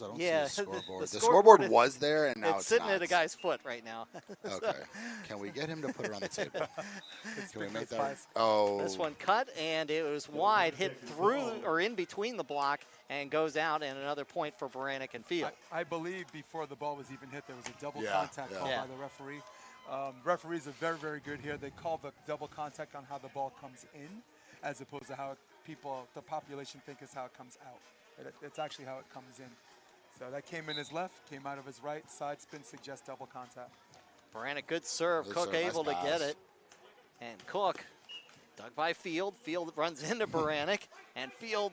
I don't Yeah, see the scoreboard. the The scoreboard scoreboard was there, and now it's sitting not. at a guy's foot right now. Okay. Can we get him to put it on the table? Can we make that? Spice. Oh. This one cut, and it was wide, hit through or in between the block, and goes out, and another point for Baranek and Field. I believe before the ball was even hit, there was a double Yeah, contact yeah. call Yeah. by the referee. Referees are very, very good here. They call the double contact on how the ball comes in, as opposed to how the population think is how it comes out. It's actually how it comes in. So that came in his left, came out of his right. Side spin suggests double contact. Baranek, good serve. Good Cook serve, nice able to pass. get it. And Cook, dug by Field. Field runs into Baranek, and Field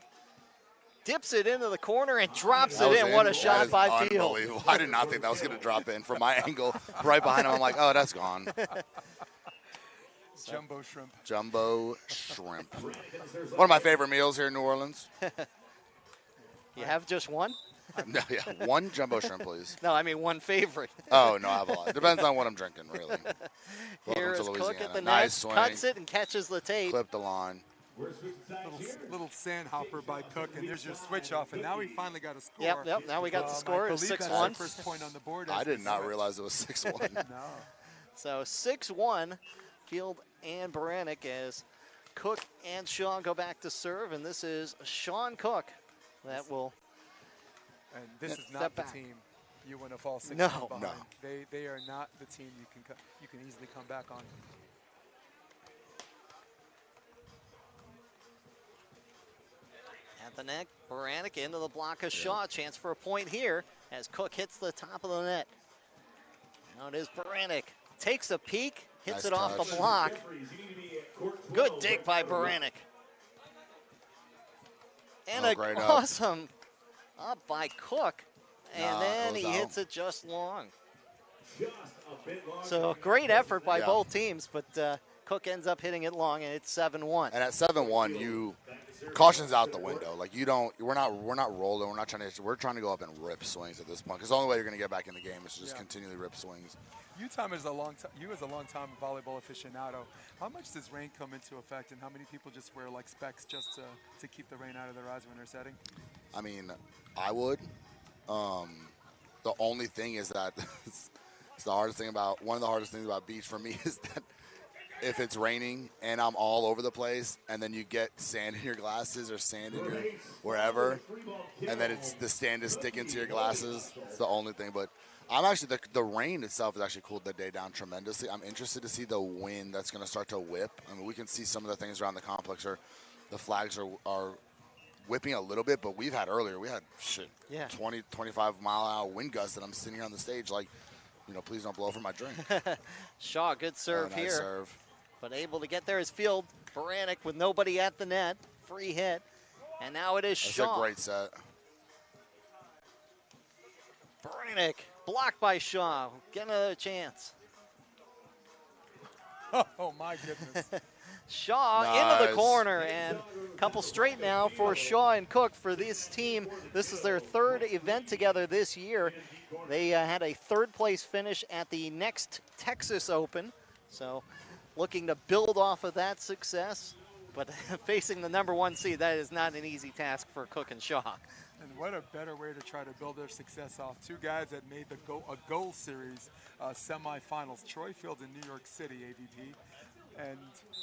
dips it into the corner and drops That it was in. What a That shot is by Field. unbelievable. I did not think that was going to drop in from my angle. Right behind him, I'm like, oh, that's gone. Jumbo shrimp. Jumbo shrimp. One of my favorite meals here in New Orleans. You have just one? No, yeah, one jumbo shrimp, please. No, I mean one favorite. Oh, no, I have a lot. Depends on what I'm drinking, really. Here Welcome is to Cook at the Louisiana. Nice net, swing. cuts it and catches the tape. Clip the line. Little sand hopper by Cook, and there's your switch off, and now we finally got a score. Yep, now we got the score. I It's believe that's 6-1. the first point on the board. I as did we not switch. realize it was 6-1. No. So 6-1, Field and Baranek as Cook and Shaw go back to serve, and this is Sean Cook that will. And this is Step not the back. team you want to fall 6 No. behind. No. They are not the team you can easily come back on. At the net, Baranek into the block of Shaw. Chance for a point here as Cook hits the top of the net. Now it is Baranek. Takes a peek, hits Nice it off touch. the block. Good dig by Baranek. And Oh, a great up. awesome up by Cook. And Nah, then goes he out. hits it just long. So great effort by Yeah. both teams, but Cook ends up hitting it long, and it's 7-1. And at 7-1, caution's out the window. Like we're not rolling. We're not trying to. We're trying to go up and rip swings at this point. Because the only way you're going to get back in the game is to just continually rip swings. You as a long time volleyball aficionado, how much does rain come into effect, and how many people just wear like specs just to keep the rain out of their eyes when they're setting? I mean, I would. The only thing is that one of the hardest things about beach for me is that if it's raining and I'm all over the place and then you get sand in your glasses or sand in your wherever and then the sand is sticking to your glasses, it's the only thing. But I'm actually, the rain itself has actually cooled the day down tremendously. I'm interested to see the wind that's going to start to whip. I mean, we can see some of the things around the complex the flags are whipping a little bit, but we had 20, 25 mile an hour wind gusts, and I'm sitting here on the stage like, please don't blow over my drink. Shaw, good serve Nice here. serve. But able to get there is Field. Baranek with nobody at the net. Free hit. And now it is That's Shaw. a great set. Baranek blocked by Shaw. Get another chance. Oh my goodness. Shaw into the Nice. corner, and a couple straight now for Shaw and Cook for this team. This is their third event together this year. They had a third-place finish at the Next Texas Open, so looking to build off of that success. But facing the number 1 seed, that is not an easy task for Cook and Shaw. And what a better way to try to build their success off. Two guys that made a goal series semifinals. Troy Field in New York City, AVP. And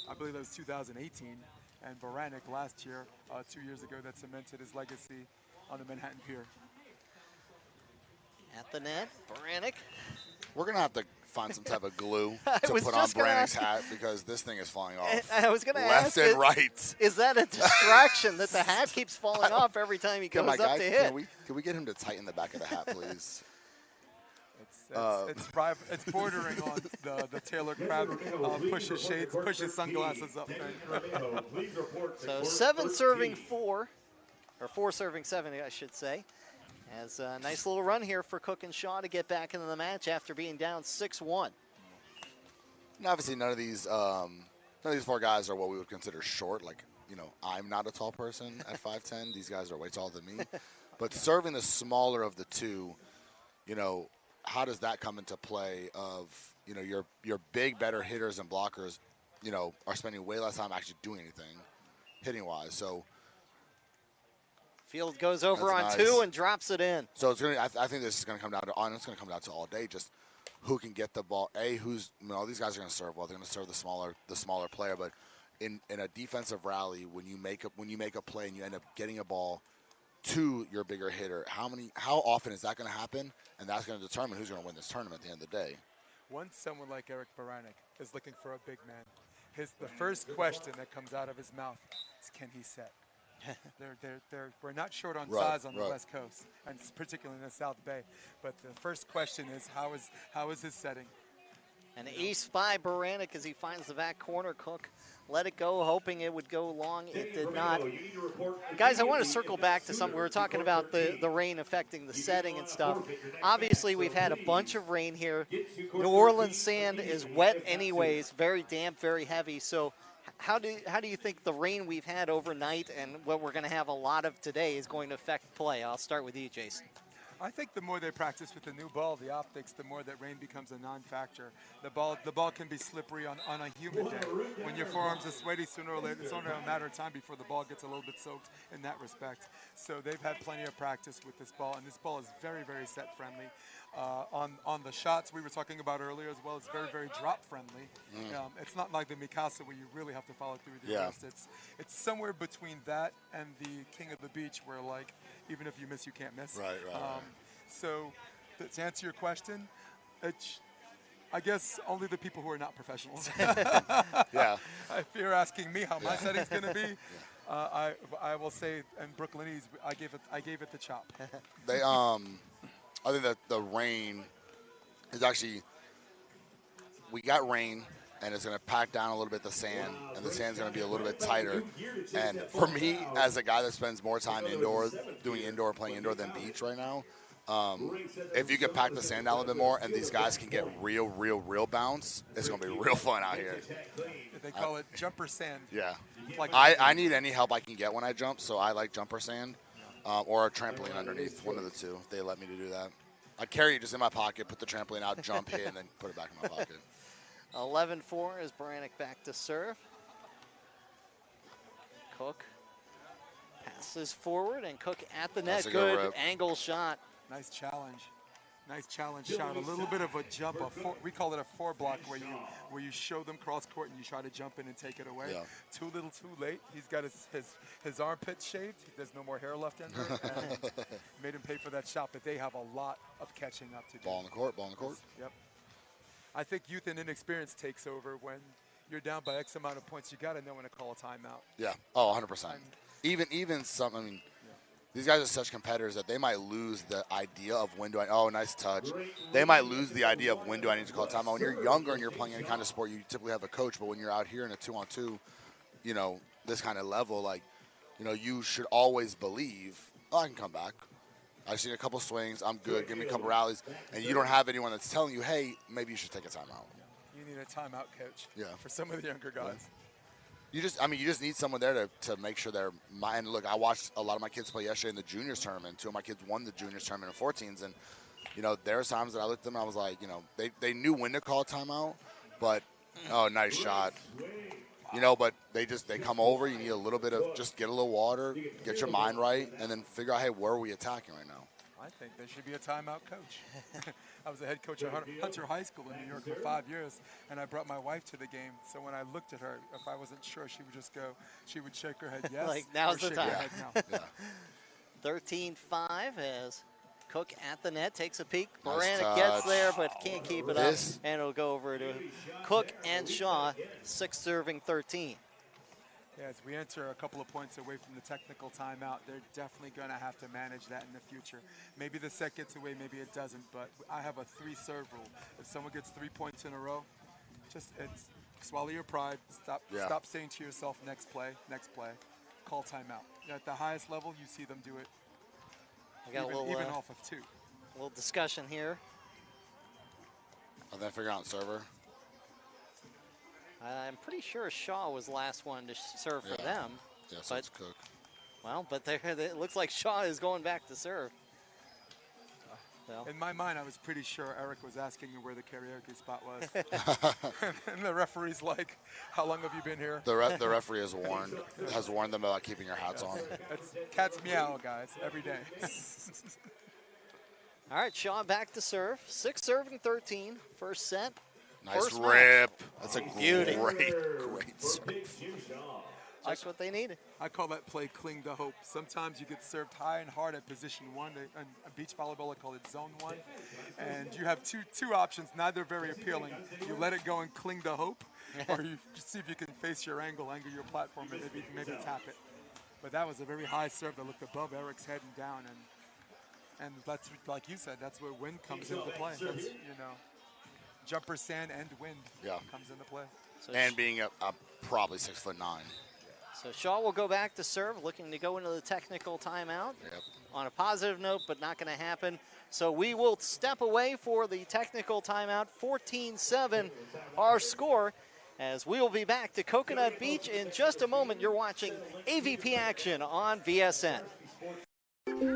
I believe that was 2018. And Baranek last year, 2 years ago, that cemented his legacy on the Manhattan Pier. At the net, Baranek. We're going to have to find some type of glue I to was put on just gonna Branning's ask- hat because this thing is falling off. I was going to Left ask, and right. is that a distraction that the hat keeps falling off every time he Can goes my up guy, to hit? can we get him to tighten the back of the hat, please? It's bordering on the Taylor Crab pushes shades, pushes sunglasses up. So 7 serving 4, or 4 serving 7, I should say. As a nice little run here for Cook and Shaw to get back into the match after being down 6-1. And obviously, none of these 4 guys are what we would consider short. Like, I'm not a tall person at 5'10". These guys are way taller than me. But serving the smaller of the two, how does that come into play of, your big, better hitters and blockers, are spending way less time actually doing anything hitting-wise. So Field goes over on That's 2 nice. and drops it in. So it's gonna. I think this is gonna come down to. It's gonna come down to all day. Just who can get the ball. Who's. All these guys are gonna serve well. They're gonna serve the smaller player. But in a defensive rally, when you make a play and you end up getting a ball to your bigger hitter, how often is that gonna happen? And that's gonna determine who's gonna win this tournament at the end of the day. Once someone like Eric Baranek is looking for a big man, the first question that comes out of his mouth is, can he set? We're not short on size on the West Coast, and particularly in the South Bay. But the first question is, how is his setting? An ace by Baranek as he finds the back corner. Cook let it go, hoping it would go long. It did not. Guys, I want to circle back to something. We were talking about the rain affecting the setting and stuff. Obviously, we've had a bunch of rain here. New Orleans sand is wet anyways, very damp, very heavy. So how do you think the rain we've had overnight and what we're going to have a lot of today is going to affect play? I'll start with you, Jason. I think the more they practice with the new ball, the optics, the more that rain becomes a non-factor. The ball can be slippery on a humid day. When your forearms are sweaty, sooner or later, it's only a matter of time before the ball gets a little bit soaked in that respect. So they've had plenty of practice with this ball, and this ball is very, very set friendly. On the shots we were talking about earlier as well, it's very, very drop friendly. It's not like the Mikasa where you really have to follow through with your wrist. It's somewhere between that and the King of the Beach where, like, even if you miss, you can't miss. Right. So to answer your question, I guess only the people who are not professionals. Yeah. If you're asking me how my setting's going to be, I will say, in Brooklynese, I gave it the chop. I think that the rain is actually, we got rain, and it's going to pack down a little bit the sand, and the sand's going to be a little bit tighter. And for me, as a guy that spends more time indoor, doing indoor, playing indoor than beach right now, if you can pack the sand down a little bit more and these guys can get real bounce, it's going to be real fun out here. They call it jumper sand. Yeah. I need any help I can get when I jump, so I like jumper sand or a trampoline underneath, one of the two, if they let me to do that. I'd carry it just in my pocket, put the trampoline out, jump, hit, and then put it back in my pocket. 11-4 as Baranek back to serve. Cook passes forward, and Cook at the net. Good angle shot. Nice challenge. Nice challenge shot. A little bit of a jump. We call it a 4-block where you show them cross court and you try to jump in and take it away. Yeah. Too little, too late. He's got his armpit shaved. There's no more hair left in there. And made him pay for that shot. But they have a lot of catching up to do. Ball in the court. Yep. I think youth and inexperience takes over when you're down by X amount of points. You got to know when to call a timeout. Yeah. Oh, 100%. Even some. I mean, these guys are such competitors that they might lose the idea of when do I. Oh, nice touch. They might lose the idea of when do I need to call a timeout. When you're younger and you're playing any kind of sport, you typically have a coach. But when you're out here in a 2-on-2, this kind of level, you should always believe, oh, I can come back. I've seen a couple swings. I'm good. Give me a couple rallies. And you don't have anyone that's telling you, hey, maybe you should take a timeout. You need a timeout coach. Yeah. For some of the younger guys. You just need someone there to make sure they're. And look, I watched a lot of my kids play yesterday in the juniors tournament. 2 of my kids won the juniors tournament in 14s, and there were times that I looked at them and I was like, they knew when to call a timeout, but oh, nice shot. But they come over. You need a little bit of just get a little water, get your mind right, and then figure out, hey, where are we attacking right now? I think there should be a timeout coach. I was the head coach at Hunter High School in New York for 5 years, and I brought my wife to the game. So when I looked at her, if I wasn't sure, she would just go, she would shake her head yes. Like, now's the time. No. 13-5 as Cook at the net, takes a peek. Nice Baranek touch. gets there, but can't keep it up, and it'll go over to Cook and Shaw, 6 serving 13. Yeah, as we enter a couple of points away from the technical timeout, they're definitely going to have to manage that in the future. Maybe the set gets away, maybe it doesn't, but I have a 3-serve rule. If someone gets 3 points in a row, swallow your pride. Stop saying to yourself, next play, call timeout. At the highest level, you see them do it. I got even off of 2. A little discussion here. And then figure out server. I'm pretty sure Shaw was the last one to serve for them. Yeah, so it's Cook. Well, but it looks like Shaw is going back to serve. So. In my mind, I was pretty sure Eric was asking me where the karaoke spot was. And the referee's like, how long have you been here? The referee has warned them about keeping your hats on. It's cat's meow, guys, every day. All right, Shaw back to serve. 6 serving 13, first set. Nice first rip. match. That's a Beauty. great serve. Just what they needed. I call that play cling to hope. Sometimes you get served high and hard at position 1. In beach volleyball, I call it zone 1. And you have two options, neither very appealing. You let it go and cling to hope, or you see if you can face your angle your platform, and maybe tap it. But that was a very high serve that looked above Eric's head and down. And that's, like you said, that's where wind comes into play. That's, jumper sand and wind comes into play. So And being a probably 6'9". So Shaw will go back to serve, looking to go into the technical timeout. Yep. On a positive note, but not going to happen. So we will step away for the technical timeout. 14-7 our score, as we will be back to Coconut Beach in just a moment. You're watching AVP action on VSN.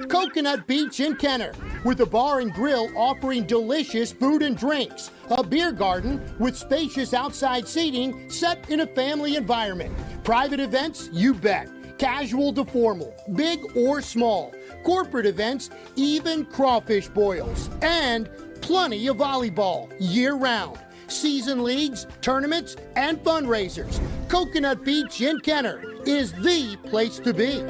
Coconut Beach in Kenner, with a bar and grill offering delicious food and drinks. A beer garden with spacious outside seating set in a family environment. Private events, you bet. Casual to formal, big or small. Corporate events, even crawfish boils. And plenty of volleyball year-round. Season leagues, tournaments, and fundraisers. Coconut Beach in Kenner is the place to be.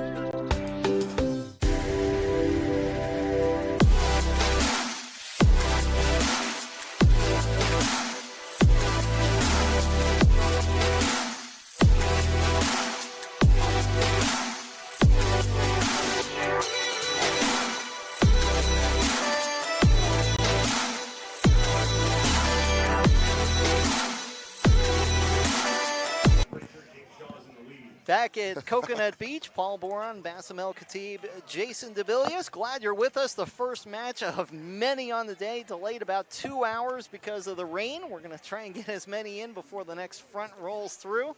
Back at Coconut Beach, Paul Boron, Bassem El Khatib, Jason DeVilliers. Glad you're with us. The first match of many on the day, delayed about 2 hours because of the rain. We're going to try and get as many in before the next front rolls through.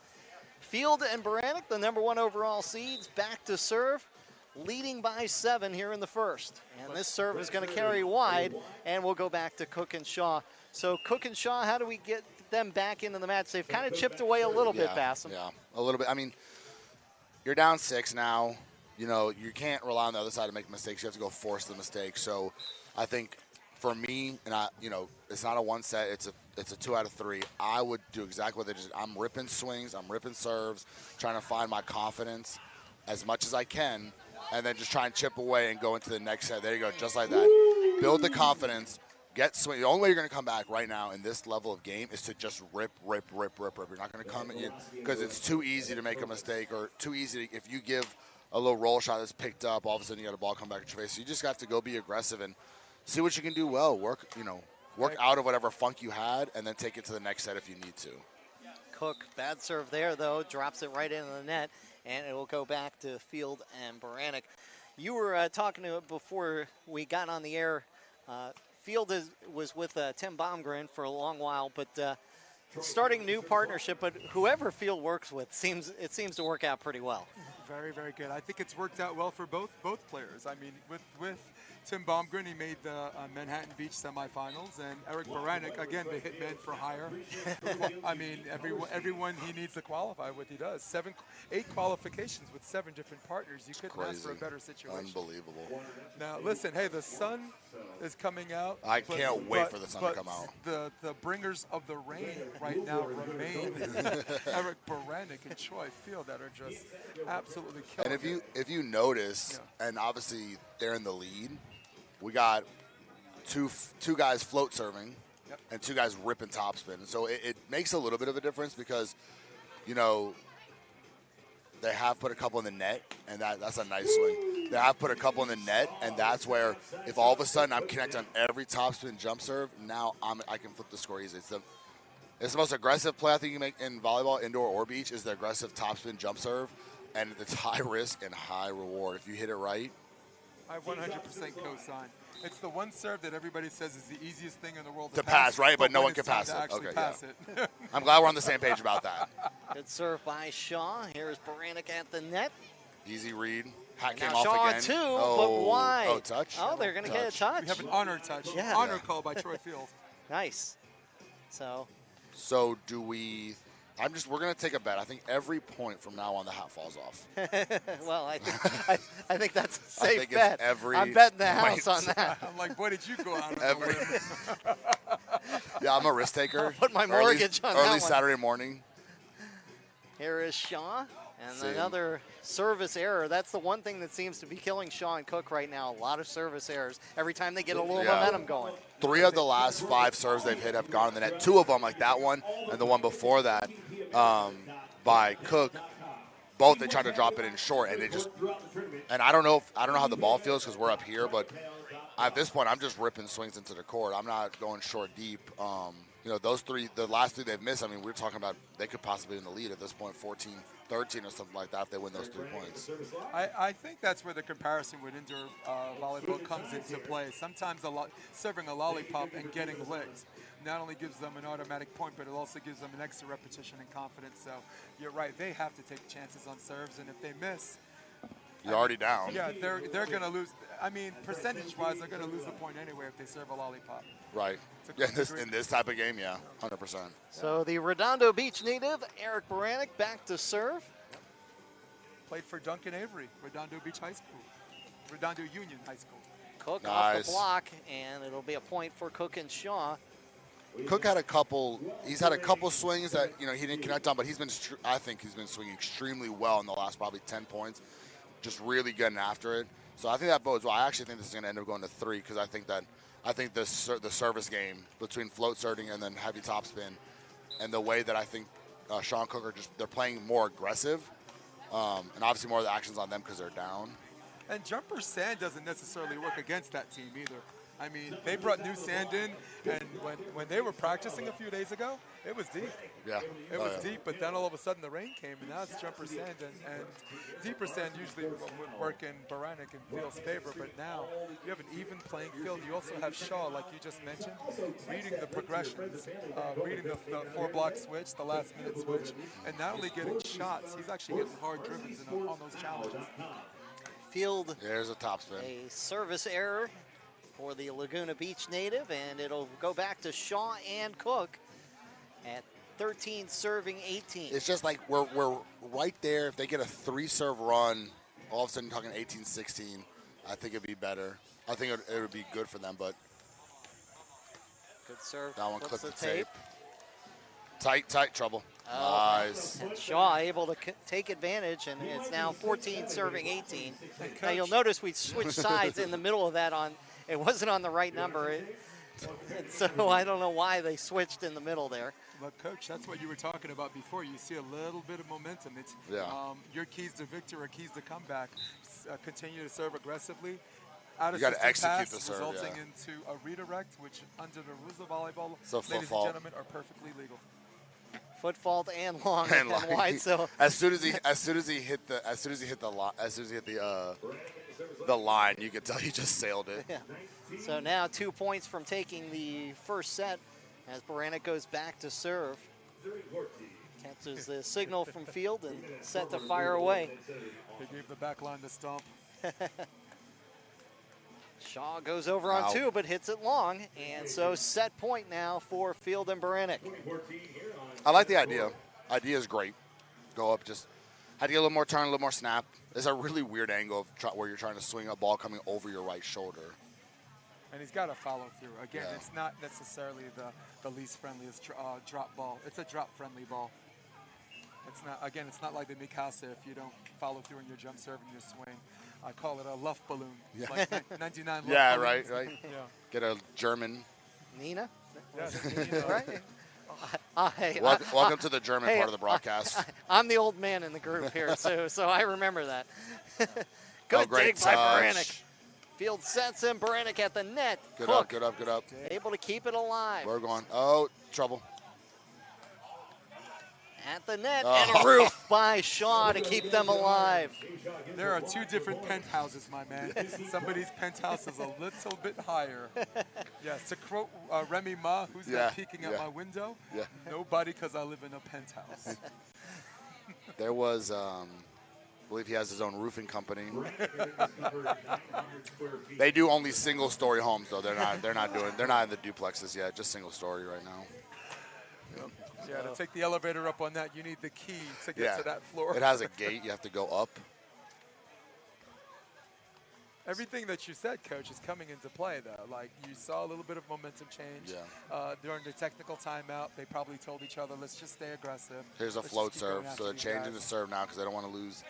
Field and Baranek, the #1 overall seeds, back to serve, leading by 7 here in the first. And this serve is going to carry wide, and we'll go back to Cook and Shaw. So Cook and Shaw, how do we get them back into the match? They've kind of chipped away a little bit, Bassem. Yeah, a little bit. I mean, you're down 6 now. You can't rely on the other side to make mistakes. You have to go force the mistake. So I think for me, and it's not a one set. It's a 2 out of 3. I would do exactly what they just. I'm ripping swings. I'm ripping serves, trying to find my confidence as much as I can, and then just try and chip away and go into the next set. There you go, just like that. Build the confidence. Get swing. The only way you're going to come back right now in this level of game is to just rip. You're not going to come at you because it's too easy to make a mistake, or too easy if you give a little roll shot that's picked up, all of a sudden you got a ball come back at your face. So you just have to go be aggressive and see what you can do well. Work out of whatever funk you had, and then take it to the next set if you need to. Cook, bad serve there though, drops it right into the net, and it will go back to Field and Baranek. You were talking to it before we got on the air. Field was with Tim Baumgren for a long while, but starting new partnership. But whoever Field works with seems to work out pretty well. Very, very good. I think it's worked out well for both players. I mean, with Tim Baumgren, he made the Manhattan Beach semifinals, and Eric Baranek, again, the hitman for hire. I mean, everyone he needs to qualify with, he does. 8 qualifications with 7 different partners. You couldn't ask for a better situation. Unbelievable. Now, listen, hey, the sun is coming out. I can't wait for the sun to come out. The bringers of the rain right now remain Eric Baranek and Troy Field that are just absolutely killing And it. if you notice, and obviously they're in the lead, we got two guys float serving, and 2 guys ripping topspin. So it makes a little bit of a difference because, they have put a couple in the net, and that's a nice swing. They have put a couple in the net, and that's where if all of a sudden I'm connected on every topspin jump serve, now I can flip the score easy. It's the most aggressive play I think you make in volleyball, indoor or beach, is the aggressive topspin jump serve, and it's high risk and high reward. If you hit it right, I 100% co-sign. It's the one serve that everybody says is the easiest thing in the world to pass, right? But no when one can it's time pass to it. actually Okay, pass yeah. it. I'm glad we're on the same page about that. Good serve by Shaw. Here's Baranek at the net. Easy read. Hat came Now off Shaw again. two, oh, but wide. Oh, touch. Oh, they're going to get a touch. We have an honor touch. Yeah. Honor call by Troy Field. Nice. So So do we? We're gonna take a bet. I think every point from now on the hat falls off. well, I think that's a I safe think it's bet. every I'm betting the point. house on that. I'm like, boy, did you go out on a Every. limb? Yeah, I'm a risk taker. I'll put my Early- mortgage on that early one. Saturday morning. Here is Shaw, and See. another service error. That's the one thing that seems to be killing Shaw and Cook right now. A lot of service errors every time they get a little Yeah. momentum going. 3 of the last 5 serves they've hit have gone in the net. 2 of them, like that one and the one before that, by Cook. Both they tried to drop it in short, and and I don't know how the ball feels because we're up here, but at this point I'm just ripping swings into the court. I'm not going short deep. Those 3, the last 3 they've missed. I mean, we're talking about they could possibly be in the lead at this point, 14-13 or something like that if they win those 3 points. I think that's where the comparison with indoor volleyball comes into play. Sometimes serving a lollipop and getting licked not only gives them an automatic point, but it also gives them an extra repetition and confidence. So you're right, they have to take chances on serves, and if they miss, You're already down. yeah, they're going to lose. I mean, percentage-wise, they're going to lose the point anyway if they serve a lollipop. Right. Yeah, in this type of game, yeah, 100%. So the Redondo Beach native, Eric Baranek, back to serve. Played for Duncan Avery, Redondo Beach High School, Redondo Union High School. Cook off Nice. the block, and it'll be a point for Cook and Shaw. Cook had a couple. He's had a couple swings that he didn't connect on, but I think he's been swinging extremely well in the last probably 10 points, just really getting after it. So I think that bodes well. I actually think this is going to end up going to 3 because I think the service game between float serving and then heavy topspin, and the way that I think Shaw and Cook are they're playing more aggressive, and obviously more of the action's on them because they're down. And jumper sand doesn't necessarily work against that team either. I mean, they brought new sand in, and when they were practicing a few days ago, it was deep. Yeah. It was deep, but then all of a sudden the rain came, and now it's jumper sand, and deeper sand usually would work in Baranek and Field's favor, but now you have an even playing field. You also have Shaw, like you just mentioned, reading the progressions, reading the 4-block switch, the last-minute switch, and not only getting shots, he's actually getting hard dribbles on those challenges. Field, There's a topspin. a service error for the Laguna Beach native, and it'll go back to Shaw and Cook at 13 serving 18. It's just like we're right there. If they get a 3-serve run, all of a sudden you're talking 18-16, I think it'd be better. I think it would be good for them, but Good serve. that one Flips clipped the tape. Tight trouble. Oh, Nice. and Shaw able to take advantage, and it's now 14 serving 18. And Now you'll Coach- notice we switched sides in the middle of that. It wasn't on the right number, and so I don't know why they switched in the middle there. But Coach, that's what you were talking about before. You see a little bit of momentum. It's your keys to victory or keys to comeback. Continue to serve aggressively. Out of You gotta system execute pass, the serve, resulting yeah. into a redirect, which under the rules of volleyball, So ladies and fault. gentlemen, are perfectly legal. Foot fault and long And and like, wide. So as soon as he hit the line, you could tell he just sailed it. yeah. So now 2 points from taking the first set as Baranek goes back to serve. Catches the signal from Field and set to fire away. They gave the back line the stomp. Shaw goes over on Wow. 2, but hits it long. And so set point now for Field and Baranek. I like the idea. Idea is great. Go up, just had to get a little more turn, a little more snap. It's a really weird angle where you're trying to swing a ball coming over your right shoulder. And he's got to follow through. Again, Yeah. it's not necessarily the least friendliest drop ball. It's a drop-friendly ball. It's not. Again, it's not like the Mikasa if you don't follow through in your jump serve and your swing. I call it a luff balloon. Yeah. Like 99 luff Yeah, balloons. right. Yeah. Get a German. Nina? Yes. Right? Welcome to the German Hey, part of the broadcast. I'm the old man in the group here, so I remember that. Good great dig by touch. Baranek. Field sets him. Baranek at the net. Good Cook up, good up, good up. able to keep it alive. We're going. Oh, trouble. At the net, Oh. and a roof by Shaw to keep them alive. There are 2 different penthouses, my man. Somebody's penthouse is a little bit higher. Yes, to quote Remy Ma, who's that peeking out yeah. my window? Yeah. Nobody, because I live in a penthouse. There was believe he has his own roofing company. They do only single-story homes, though. They're not in the duplexes yet. Just single-story right now. Yeah, to take the elevator up on that, you need the key to get to that floor. It has a gate. You have to go up. Everything that you said, Coach, is coming into play, though. Like, you saw a little bit of momentum change during the technical timeout. They probably told each other, let's just stay aggressive. Here's a float serve. So they're changing the serve now because they don't want to lose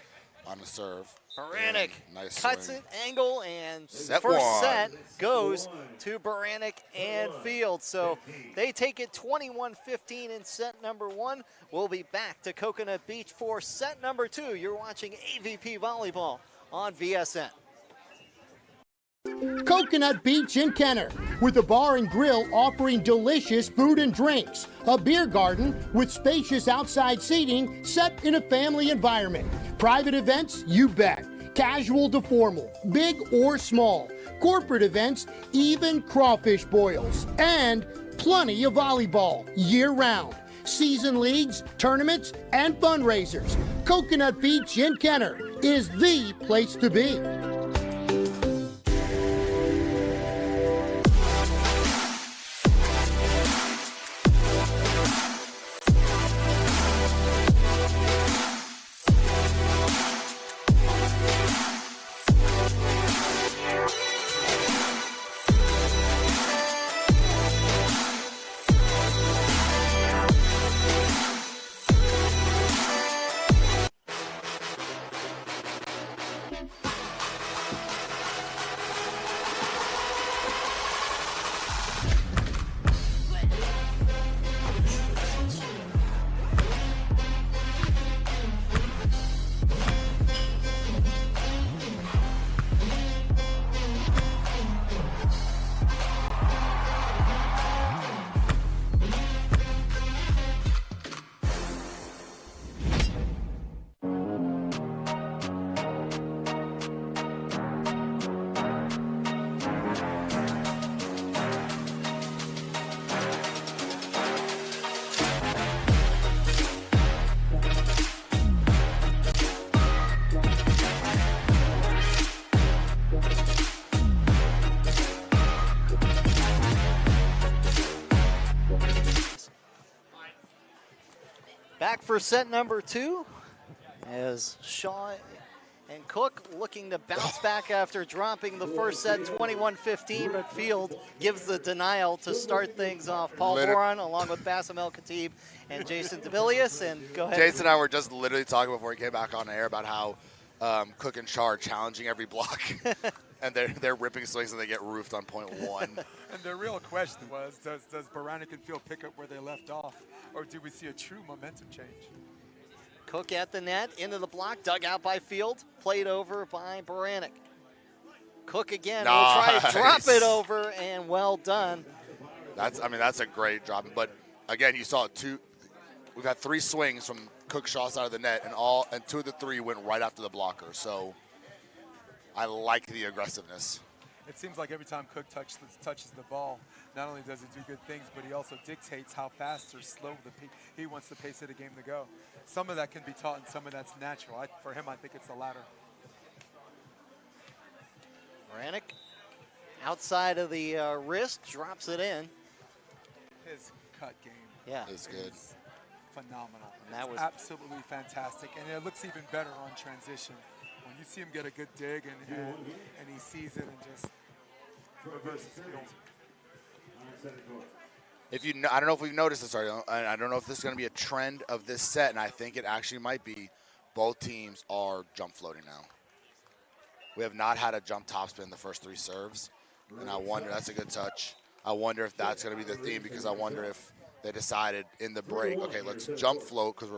on the serve. Baranek nice cuts swing. it, angle, and Set first one. set goes to Baranek and Field. So they take it 21-15 in set number 1. We'll be back to Coconut Beach for set number 2. You're watching AVP Volleyball on VSN. Coconut Beach in Kenner, with a bar and grill offering delicious food and drinks. A beer garden with spacious outside seating set in a family environment. Private events, you bet. Casual to formal, big or small. Corporate events, even crawfish boils. And plenty of volleyball year-round. Season leagues, tournaments, and fundraisers. Coconut Beach in Kenner is the place to be. Back for set number 2 as Shaw and Cook looking to bounce back after dropping the first set 21-15, but Field gives the denial to start things off. Paul Boron along with Bassem El Khatib and Jason Debilius. And go ahead. Jason and I were just literally talking before he came back on air about how Cook and Shaw are challenging every block. And they're ripping swings and they get roofed on point 1. And the real question was, does Baranek and Field pick up where they left off, or do we see a true momentum change? Cook at the net, into the block, dug out by Field, played over by Baranek. Cook again will try to drop it over, and well done. That's a great drop. But again, you saw we've had 3 swings from Cook Shaw's side of the net, and 2 of the 3 went right after the blocker. So I like the aggressiveness. It seems like every time Cook touches the ball, not only does he do good things, but he also dictates how fast or slow he wants the pace of the game to go. Some of that can be taught and some of that's natural. For him, I think it's the latter. Baranek outside of the wrist, drops it in. His cut game is good. Phenomenal. And that was absolutely fantastic. And it looks even better on transition. When you see him get a good dig and he sees it and just reverses field. I don't know if we've noticed this already. I don't know if this is going to be a trend of this set, and I think it actually might be. Both teams are jump floating now. We have not had a jump topspin the first 3 serves, and I wonder, that's a good touch. I wonder if that's going to be the theme, because I wonder if they decided in the break, okay, let's jump float because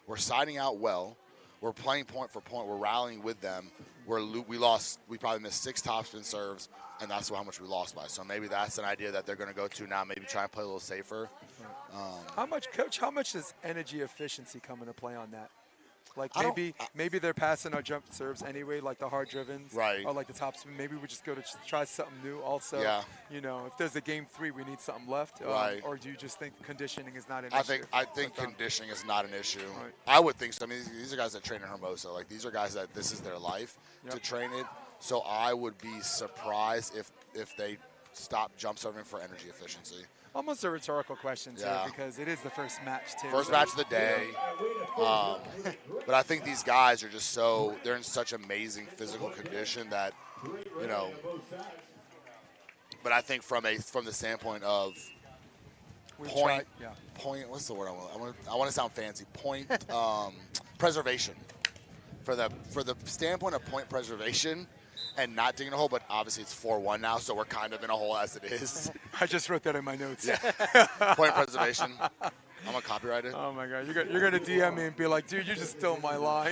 we're siding out well. We're playing point for point. We're rallying with them. We probably missed 6 topspin serves, and that's how much we lost by. So maybe that's an idea that they're going to go to now, maybe try and play a little safer. How much, Coach, how much does energy efficiency come into play on that? Like I maybe they're passing our jump serves anyway, like the hard drivens, Right. or like the top spin. Maybe we just go to try something new. Also, Yeah. you know, if there's a game 3, we need something left. Right. Or do you just think conditioning is not an I issue? think conditioning is not an issue. Right. I would think so. I mean, these are guys that train in Hermosa. Like, these are guys that this is their life to Yep. train it. So I would be surprised if they stop jump serving for energy efficiency. Almost a rhetorical question too, Yeah. because it is the first match too. First match of the day. But I think these guys are just they're in such amazing physical condition that, you know. But I think from the standpoint of point, what's the word I want to sound fancy. Point preservation. For the standpoint of point preservation and not digging a hole, but obviously it's 4-1 now, so we're kind of in a hole as it is. I just wrote that in my notes. Yeah. Point preservation. I'm gonna copyright it. Oh my God, you're gonna DM me and be like, dude, you just stole my line.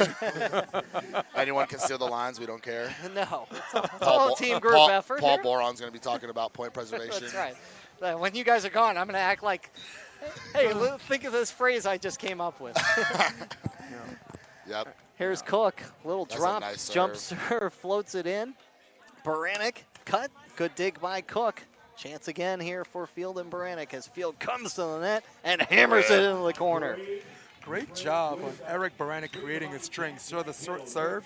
Anyone can steal the lines. We don't care. No, it's all a team group effort. Paul here. Boron's going to be talking about point preservation. That's right. When you guys are gone, I'm going to act like, hey, think of this phrase I just came up with. Yep. Here's Cook, little That's a drop, nice jump serve, floats it in. Baranek, cut, good dig by Cook. Chance again here for Field and Baranek as Field comes to the net and hammers it into the corner. Great job on Eric Baranek creating a string. Saw the short serve.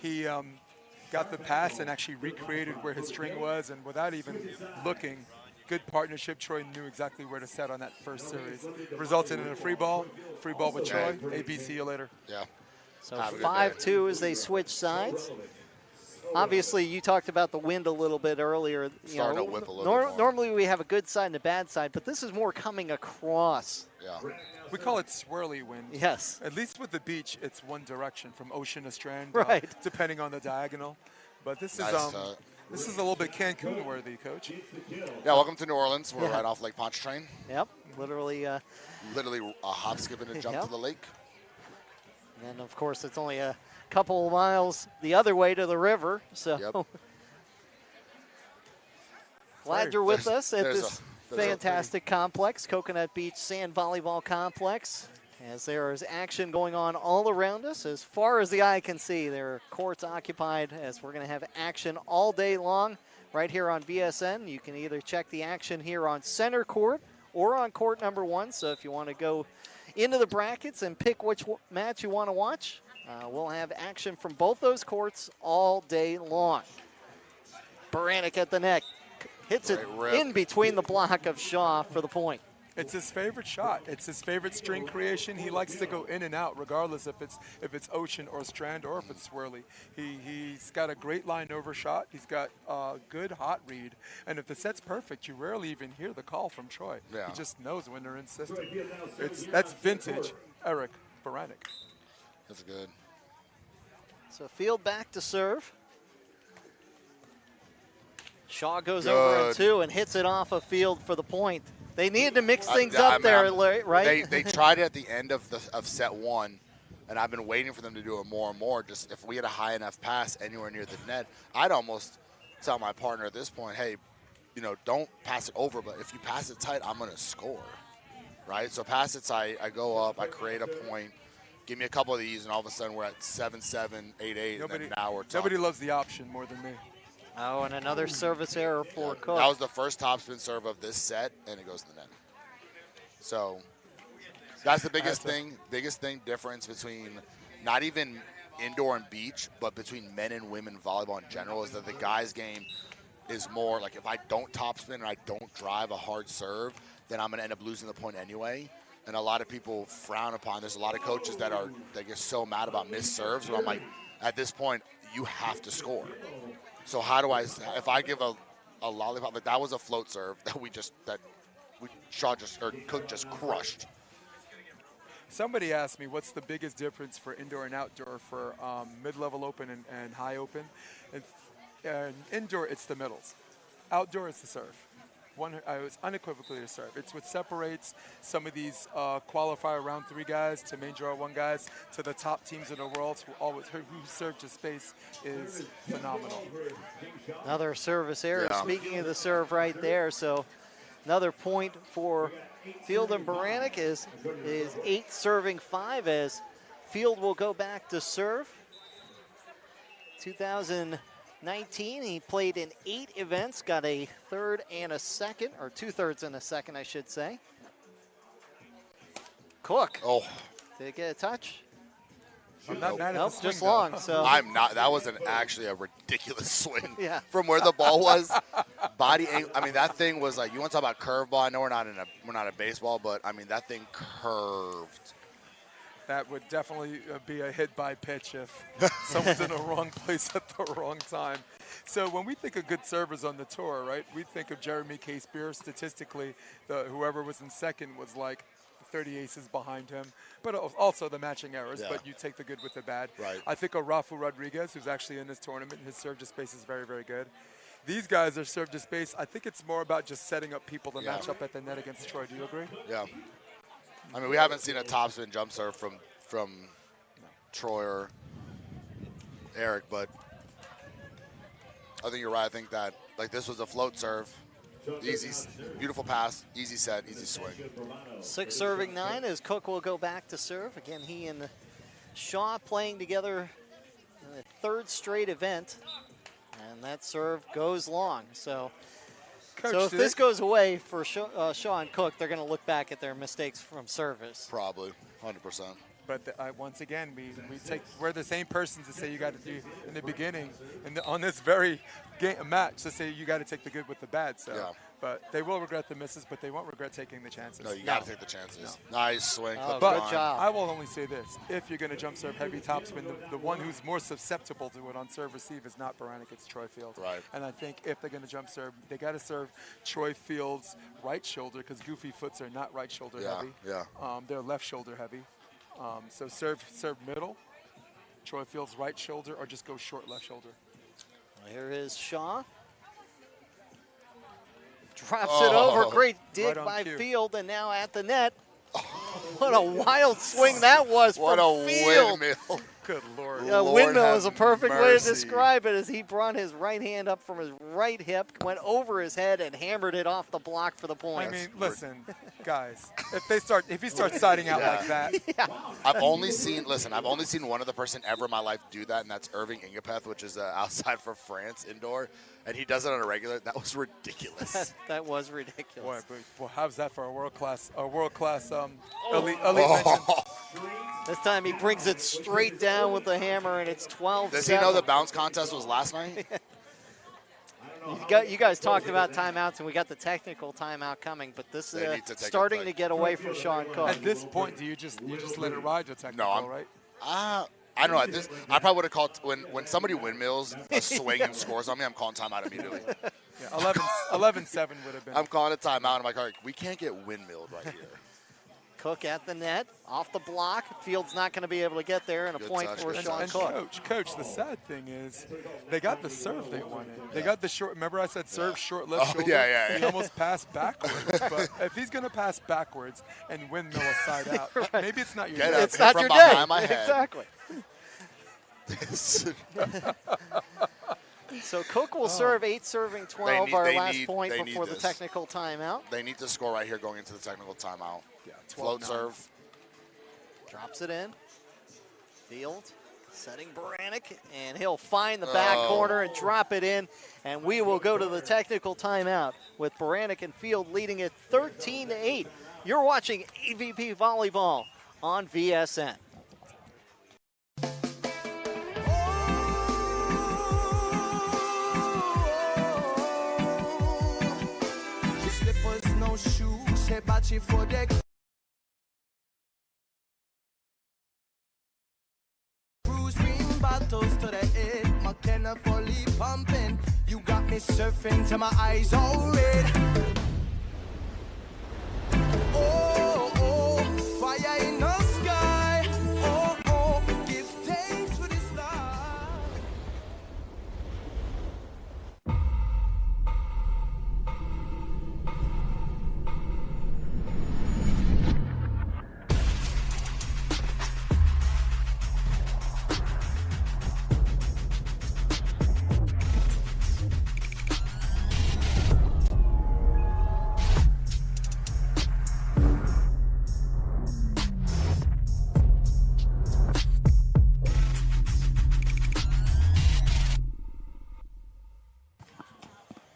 He got the pass and actually recreated where his string was, and without even looking, good partnership. Troy knew exactly where to set on that first series. Resulted in a free ball with Troy. AB, see you later. Yeah. So 5-2 as they switch sides. Obviously, you talked about the wind a little bit earlier. Starting to whip a little bit more. Normally we have a good side and a bad side, but this is more coming across. Yeah. We call it swirly wind. Yes. At least with the beach, it's one direction from ocean to strand, Right. Depending on the diagonal. But this is Nice, this is a little bit Cancun worthy, Coach. Yeah. Welcome to New Orleans. We're right off Lake Pontchartrain. Yep. Literally. Literally a hop, skip, and a jump Yep. to the lake. And then, of course, it's only a couple of miles the other way to the river. So Yep. glad you're with us at there's this a fantastic complex, Coconut Beach Sand Volleyball Complex. As there is action going on all around us. As far as the eye can see, there are courts occupied as we're going to have action all day long right here on VSN. You can either check the action here on center court or on court number 1. So if you want to go into the brackets and pick which match you want to watch, we'll have action from both those courts all day long. Baranek at the net. Hits it in between the block of Shaw for the point. It's his favorite shot. It's his favorite string creation. He likes to go in and out, regardless if it's ocean or strand or if it's swirly. He's got a great line over shot. He's got a good hot read. And if the set's perfect, you rarely even hear the call from Troy. Yeah. He just knows when they're in system. That's vintage Eric Baranek. That's good. So Field back to serve. Shaw goes over in 2 and hits it off of Field for the point. They needed to mix things up there, right? They tried it at the end of set 1, and I've been waiting for them to do it more and more. Just if we had a high enough pass anywhere near the net, I'd almost tell my partner at this point, hey, you know, don't pass it over, but if you pass it tight, I'm going to score, right? So pass it tight, I go up, I create a point, give me a couple of these, and all of a sudden we're at 7-7, 8-8, and then now we're talking. Nobody loves the option more than me. Oh, and another service error for Cook. That was the first topspin serve of this set, and it goes to the net. So that's the biggest thing difference between not even indoor and beach, but between men and women volleyball in general is that the guys' game is more like if I don't topspin and I don't drive a hard serve, then I'm going to end up losing the point anyway. And a lot of people frown upon. There's a lot of coaches that get so mad about missed serves, but I'm like, at this point, you have to score. So how do if I give a lollipop, like that was a float serve that Cook just crushed. Somebody asked me what's the biggest difference for indoor and outdoor for mid-level open and high open. And indoor, it's the middles. Outdoor, it's the serve. It's unequivocally the serve. It's what separates some of these qualifier round 3 guys to main draw 1 guys to the top teams in the world who serve to space is phenomenal. Another service error. Yeah. Speaking of the serve right there, so another point for Field and Baranek is 8 serving 5 as Field will go back to serve. 2019, he played in 8 events, got a third and a second, or 2/3 and a second, I should say. Cook. Oh. Did it get a touch? I'm not mad at Nope, the swing, just long. though. So I'm not. That was actually a ridiculous swing Yeah. from where the ball was. Body angle. I mean, that thing was like, you want to talk about curveball? I know we're not a baseball, but I mean, that thing curved. That would definitely be a hit by pitch if someone's in the wrong place at the wrong time. So when we think of good servers on the tour, right, we think of Jeremy K. Spears. Statistically, whoever was in second was like 30 aces behind him, but also the matching errors, Yeah. but you take the good with the bad. Right. I think of Rafa Rodriguez, who's actually in this tournament. His serve to space is very, very good. These guys are serve to space. I think it's more about just setting up people to match up at the net against Troy. Do you agree? Yeah. I mean, we haven't seen a topspin jump serve from Troy or Eric, but I think you're right. I think that, like, this was a float serve. Easy, beautiful pass, easy set, easy swing. 6 serving 9 as Cook will go back to serve. Again, he and Shaw playing together in the 3rd straight event, and that serve goes long. So, Coach, if this goes away for Shaw and Cook, they're going to look back at their mistakes from service. Probably, 100%. But once again, we're the same persons that say you got to do in the beginning, and on this very match to say you got to take the good with the bad. So, Yeah. But they will regret the misses, but they won't regret taking the chances. No, you got to take the chances. Nice swing. Oh, clip But the line. job. I will only say this: if you're going to jump serve heavy topspin, the one who's more susceptible to it on serve receive is not Baranek, it's Troy Field. Right. And I think if they're going to jump serve, they got to serve Troy Field's right shoulder because goofy foots are not right shoulder heavy. Yeah. They're left shoulder heavy. So serve middle, Troy Field's right shoulder, or just go short left shoulder. Here is Shaw. Drops it over. Great dig Right on by cue. Field, and now at the net. What a wild swing that was What from a Field. windmill. Good Lord. Yeah, Lord windmill have is a perfect way to mercy. describe it, as he brought his right hand up from his right hip, went over his head, and hammered it off the block for the point. I mean, listen, guys, if he starts siding out like that, I've only seen one other person ever in my life do that, and that's Irving Ingepeth, which is outside for France indoor, and he does it on a regular. That was ridiculous. that was ridiculous. Boy, how's that for a world class elite mention? This time he brings it straight down with the hammer, and it's 12-7. Does he know the bounce contest was last night? You guys talked about timeouts, and we got the technical timeout coming, but this They is need to take starting it, to get away from Sean Cook. At this point, do you just let it ride the technical, right? I don't know. I probably would have called when somebody windmills a swing and scores on me. I'm calling timeout immediately. Yeah, 11-7 would have been. I'm calling a timeout. I'm like, all right, we can't get windmilled right here. Cook at the net, off the block. Field's not going to be able to get there, and a Good point touch, for good Sean touch. Cook. Coach, the sad thing is they got the serve they wanted. They got the short. Remember I said serve short left shoulder? Yeah. He almost passed backwards. But if he's going to pass backwards and windmill a side out, maybe it's not your Get day. up. It's not from your behind day. my head. Exactly. So Cook will serve 8 serving 12, our last point they before need the this. technical timeout. They need to score right here going into the technical timeout. Yeah, Float 12-9. serve. Drops it in. Field setting Baranek, and he'll find the back corner and drop it in, and we will go to the technical timeout with Baranek and Field leading it 13-8. You're watching AVP Volleyball on VSN. Slippers, no shoes, hibachi for the cruise ring bottles to the head, McKenna fully pumping. You got me surfing till my eyes all red. Oh, oh, fire in the sky. Oh, oh, give thanks for this life.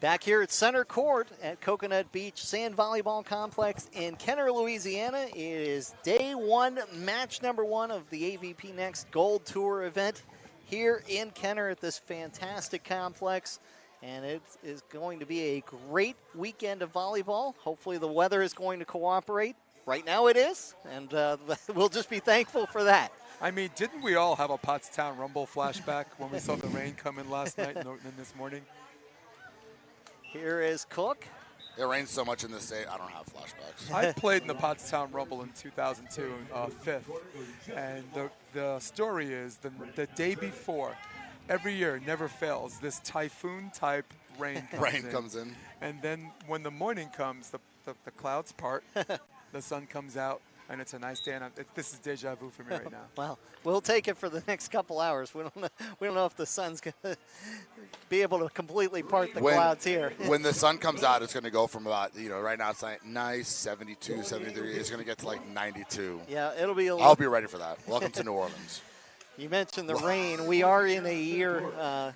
Back here at center court at Coconut Beach Sand Volleyball Complex in Kenner, Louisiana. It is day one, match number one of the AVPNext Gold Tour event here in Kenner at this fantastic complex. And it is going to be a great weekend of volleyball. Hopefully the weather is going to cooperate. Right now it is, and we'll just be thankful for that. I mean, didn't we all have a Pottstown Rumble flashback when we saw the rain come in last night and then this morning? Here is Cook. It rains so much in this state, I don't have flashbacks. I played in the Pottstown Rumble in 2002, fifth. And the story is the day before, every year, never fails, this typhoon-type rain comes in. And then when the morning comes, the clouds part, the sun comes out, and it's a nice day. And this is deja vu for me right now. Well, we'll take it for the next couple hours. We don't know if the sun's going to be able to completely part the clouds here. When the sun comes out, it's going to go from about, right now it's like nice 72, 73. It's going to get to like 92. Yeah, it'll be I'll be ready for that. Welcome to New Orleans. You mentioned the rain. We are in a year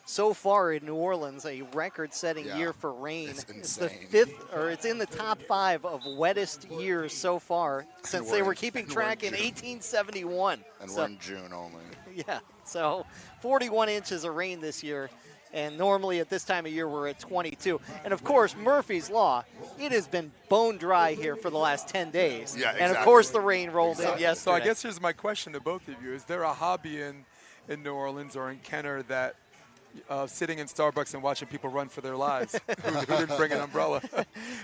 so far in New Orleans, a record-setting year for rain. It's the fifth, or it's in the top 5 of wettest years so far since they were keeping track in 1871. And we're in June only. Yeah, so 41 inches of rain this year, and normally at this time of year we're at 22. And of course, Murphy's Law, it has been bone dry here for the last 10 days. Yeah, exactly. And of course the rain rolled in yesterday. So I guess here's my question to both of you. Is there a hobby in New Orleans or in Kenner that sitting in Starbucks and watching people run for their lives who didn't bring an umbrella?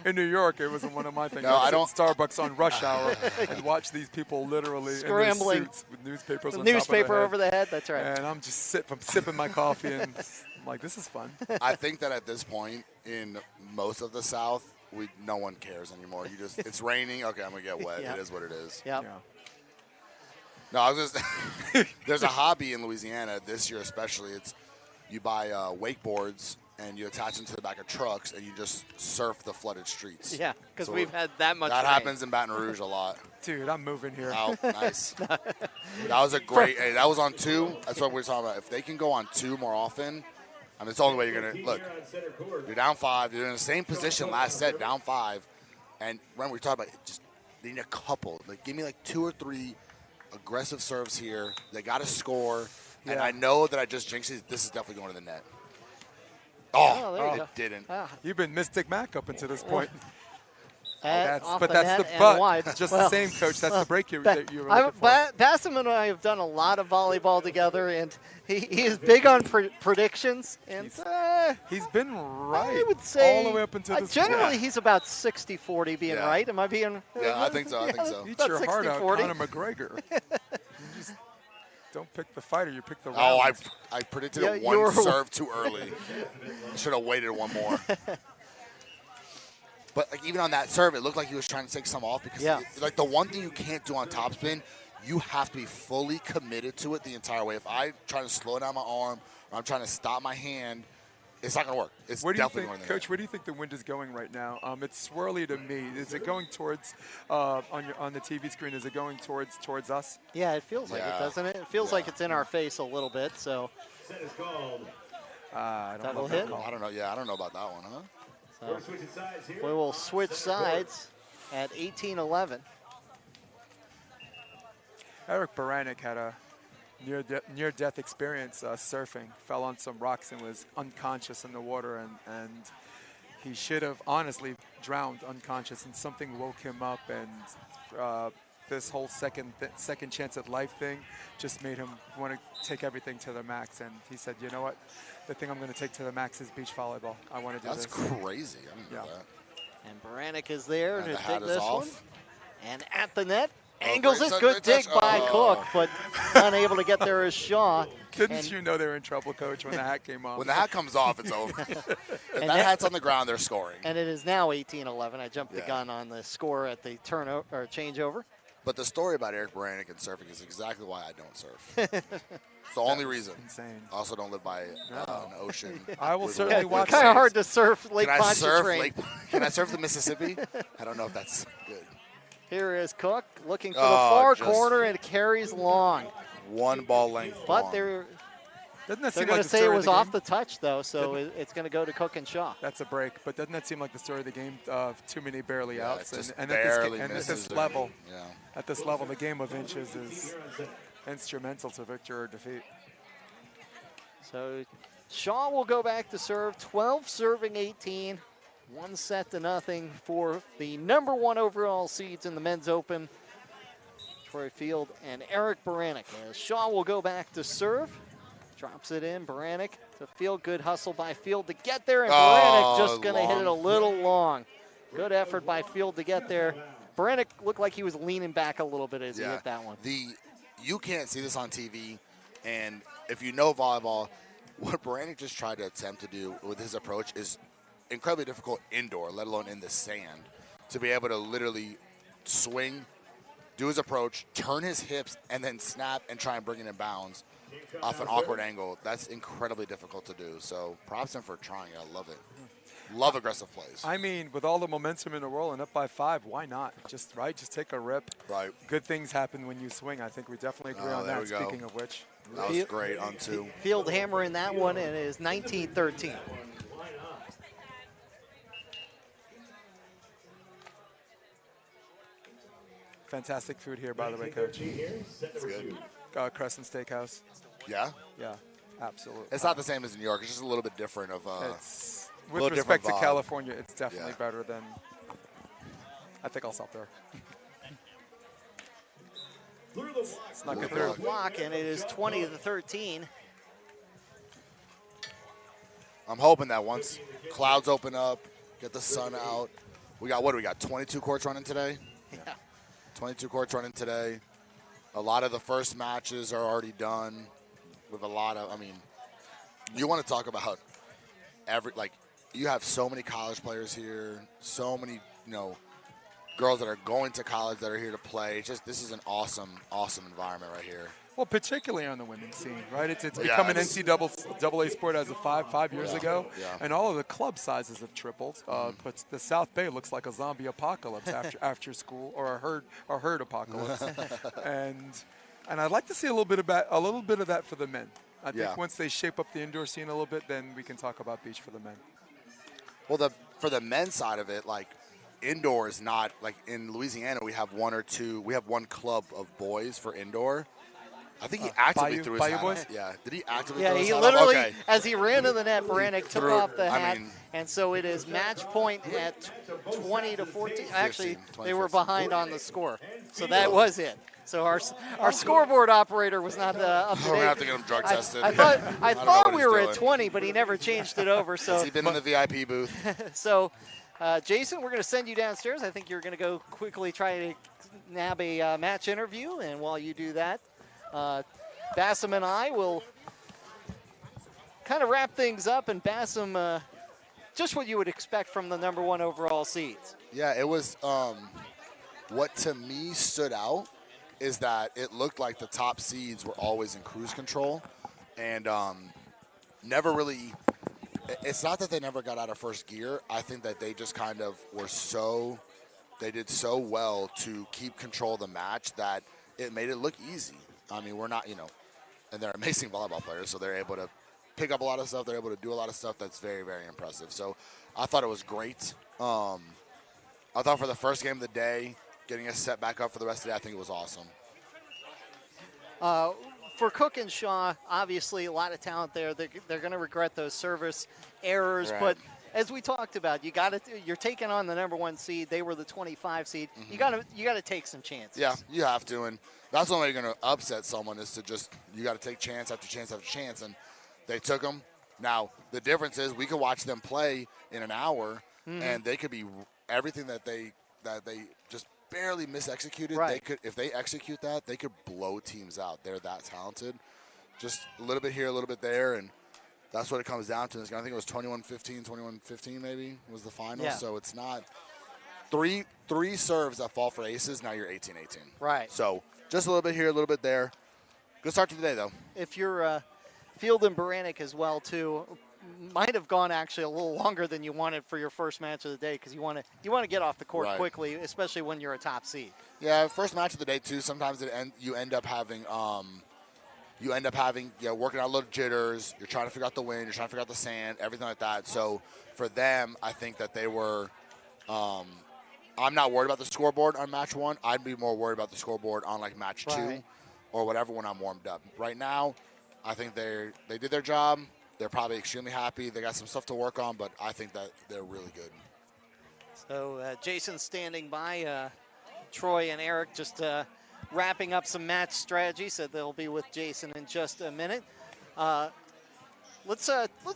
In New York, it wasn't one of my things. No, I don't. Starbucks on rush hour and watch these people literally scrambling in their suits with newspapers the on newspaper top over the head. That's right. And I'm just sipping my coffee and I'm like, this is fun. I think that at this point in most of the South, no one cares anymore. It's raining. Okay, I'm gonna get wet. Yeah. It is what it is. Yep. Yeah. No, I was just. There's a hobby in Louisiana this year, especially. You buy wakeboards and you attach them to the back of trucks and you just surf the flooded streets. Yeah, because we've had that much That rain. happens in Baton Rouge a lot. Dude, I'm moving here. Oh, nice. That was a great. Hey, that was on 2. That's what we're talking about. If they can go on 2 more often, I mean, it's the only way you're gonna look. You're down 5. You're in the same position last set, down 5, and remember we talked about just they need a couple. Like, give me like 2 or 3 aggressive serves here. They got to score. And I know that I just jinxed it. This is definitely going to the net. It didn't. You've been Mystic Mac up until this point. That's the but. Just the same, Coach. That's the break you were looking for. Bassam and I have done a lot of volleyball together, and he is big on predictions. And he's been right I would say all the way up until this generally point. he's about 60-40 being right. Am I being? Yeah, I think so. I think so. Eat your about heart out, 60-40. Conor McGregor. You just don't pick the fighter. You pick the round. Oh, I predicted it one serve too early. Should have waited one more. But like, even on that serve, it looked like he was trying to take some off because like the one thing you can't do on topspin, you have to be fully committed to it the entire way. If I try to slow down my arm or I'm trying to stop my hand, it's not going to work. It's definitely going to Coach, where do you think the wind is going right now? It's swirly to me. Is it going towards on the TV screen? Is it going towards us? Yeah, it feels like it, doesn't it? It feels like it's in our face a little bit. So. I don't Double know hit? I don't know. Yeah, I don't know about that one, huh? So we will switch sides at 18-11. Eric Baranek had a near-death experience surfing. Fell on some rocks and was unconscious in the water, and he should have honestly drowned unconscious, and something woke him up, and this whole second chance at life thing just made him want to take everything to the max. And he said, you know what? The thing I'm going to take to the max is beach volleyball. I want to do this. That's crazy. I didn't know that. And Baranek is there And to the hat dig is this off. one. And at the net, angles great it. touch, Good great dig touch. by Cook, but unable to get there is Shaw. Didn't you know they were in trouble, Coach, when the hat came off? When the hat comes off, it's over. If that hat's on the ground, they're scoring. And it is now 18-11. I jumped the gun on the score at the turnover or changeover. But the story about Eric Baranek and surfing is exactly why I don't surf. It's the only reason. Insane. I also don't live by an ocean. I will certainly watch Kind of that. hard to surf Lake Can I surf Pontchartrain. Can I surf the Mississippi? I don't know if that's good. Here is Cook looking for the far just corner and carries long. One ball length. But long. there Doesn't that They're seem going like to the say it story of was the off game? the touch, though, so it's going to go to Cook and Shaw. That's a break, but doesn't that seem like the story of the game of too many barely Yeah, outs? just And barely at misses this her. level, Yeah. at this level, the game of inches is instrumental to victory or defeat. So Shaw will go back to serve, 12 serving 18, 1-0 for the #1 overall seeds in the men's open, Troy Field and Eric Baranek. As Shaw will go back to serve, drops it in, Baranek to Field, good hustle by Field to get there, and Baranek just going to hit it a little long. Good effort by Field to get there. Baranek looked like he was leaning back a little bit as he hit that one. You can't see this on TV, and if you know volleyball, what Baranek just tried to attempt to do with his approach is incredibly difficult indoor, let alone in the sand, to be able to literally swing, do his approach, turn his hips, and then snap and try and bring it in bounds off an awkward angle. That's incredibly difficult to do. So props him for trying. I love it. Love aggressive plays. I mean, with all the momentum in the world and up by 5, why not? Just take a rip. Right. Good things happen when you swing. I think we definitely agree on there that. we go. Speaking of which, That was great on 2. Field hammering that one, and it is 19-13. fantastic food here, by the way, Coach. It's good. Crescent Steakhouse. Yeah? Yeah, absolutely. It's not the same as New York. It's just a little bit different of It's, a with little respect to different vibe. California, it's definitely Yeah. better than. I think I'll stop there. Snuck it through. Block, and it is 20-13. I'm hoping that once clouds open up, get the sun out. We got, what do we got, 22 courts running today? Yeah. 22 courts running today. A lot of the first matches are already done with a lot of, I mean, you want to talk about you have so many college players here, so many, girls that are going to college that are here to play. This is an awesome, awesome environment right here. Well, particularly on the women's scene, right? It's Yeah, become an it's- NCAA sport as of five years ago, yeah. and all of the club sizes have tripled. But the South Bay looks like a zombie apocalypse after school, or a herd apocalypse, and I'd like to see a little bit of that for the men. I think once they shape up the indoor scene a little bit, then we can talk about beach for the men. Well, for the men's side of it, like indoor is not like in Louisiana. We have one club of boys for indoor. I think he actively threw his hat Boys? up. Yeah, did he actively Yeah, throw his he hat literally, up? Okay. as he ran to the net, Baranek took threw it. off the I hat, mean- and so it is match point at 20-14. Actually, 15, they were 15. behind on the score, so that was it. So our scoreboard operator was not up to date. We're gonna have to get him drug tested. I don't know thought what we he's were doing. at 20, but he never changed it over. So Has he been in the VIP booth? So, Jason, we're going to send you downstairs. I think you're going to go quickly try to nab a match interview, and while you do that, Bassam and I will kind of wrap things up. And Bassam, just what you would expect from the #1 overall seeds. Yeah, it was. What to me stood out is that it looked like the top seeds were always in cruise control, and never really. It's not that they never got out of first gear. I think that they just kind of they did so well to keep control of the match that it made it look easy. I mean, we're not, and they're amazing volleyball players, so they're able to pick up a lot of stuff. They're able to do a lot of stuff that's very, very impressive. So I thought it was great. I thought for the first game of the day, getting us set back up for the rest of the day, I think it was awesome. For Cook and Shaw, obviously a lot of talent there. They're going to regret those service errors, Right. but as we talked about, you're taking on the #1 seed. They were the 25 seed. Mm-hmm. You got to take some chances. Yeah, you have to, and that's the only way you're going to upset someone is to you got to take chance after chance after chance, and they took them. Now, the difference is we could watch them play in an hour, and they could be everything that they just barely misexecuted. Right. They could, if they execute that, they could blow teams out. They're that talented. Just a little bit here, a little bit there, and that's what it comes down to. I think it was 21-15 maybe was the final. Yeah. So it's not three serves that fall for aces. Now you're 18-18. Right. So just a little bit here, a little bit there. Good start to the day, though. If you're Field and Baranek as well too, might have gone actually a little longer than you wanted for your first match of the day because you want to get off the court Right. quickly, especially when you're a top seed. Yeah, first match of the day too. Sometimes you end up having you end up having, working out little jitters. You're trying to figure out the wind. You're trying to figure out the sand, everything like that. So for them, I think that they were I'm not worried about the scoreboard on match 1. I'd be more worried about the scoreboard on like match 2 or whatever when I'm warmed up. Right now, I think they did their job. They're probably extremely happy. They got some stuff to work on, but I think that they're really good. So Jason's standing by. Troy and Eric just wrapping up some match strategy, so they'll be with Jason in just a minute. Let's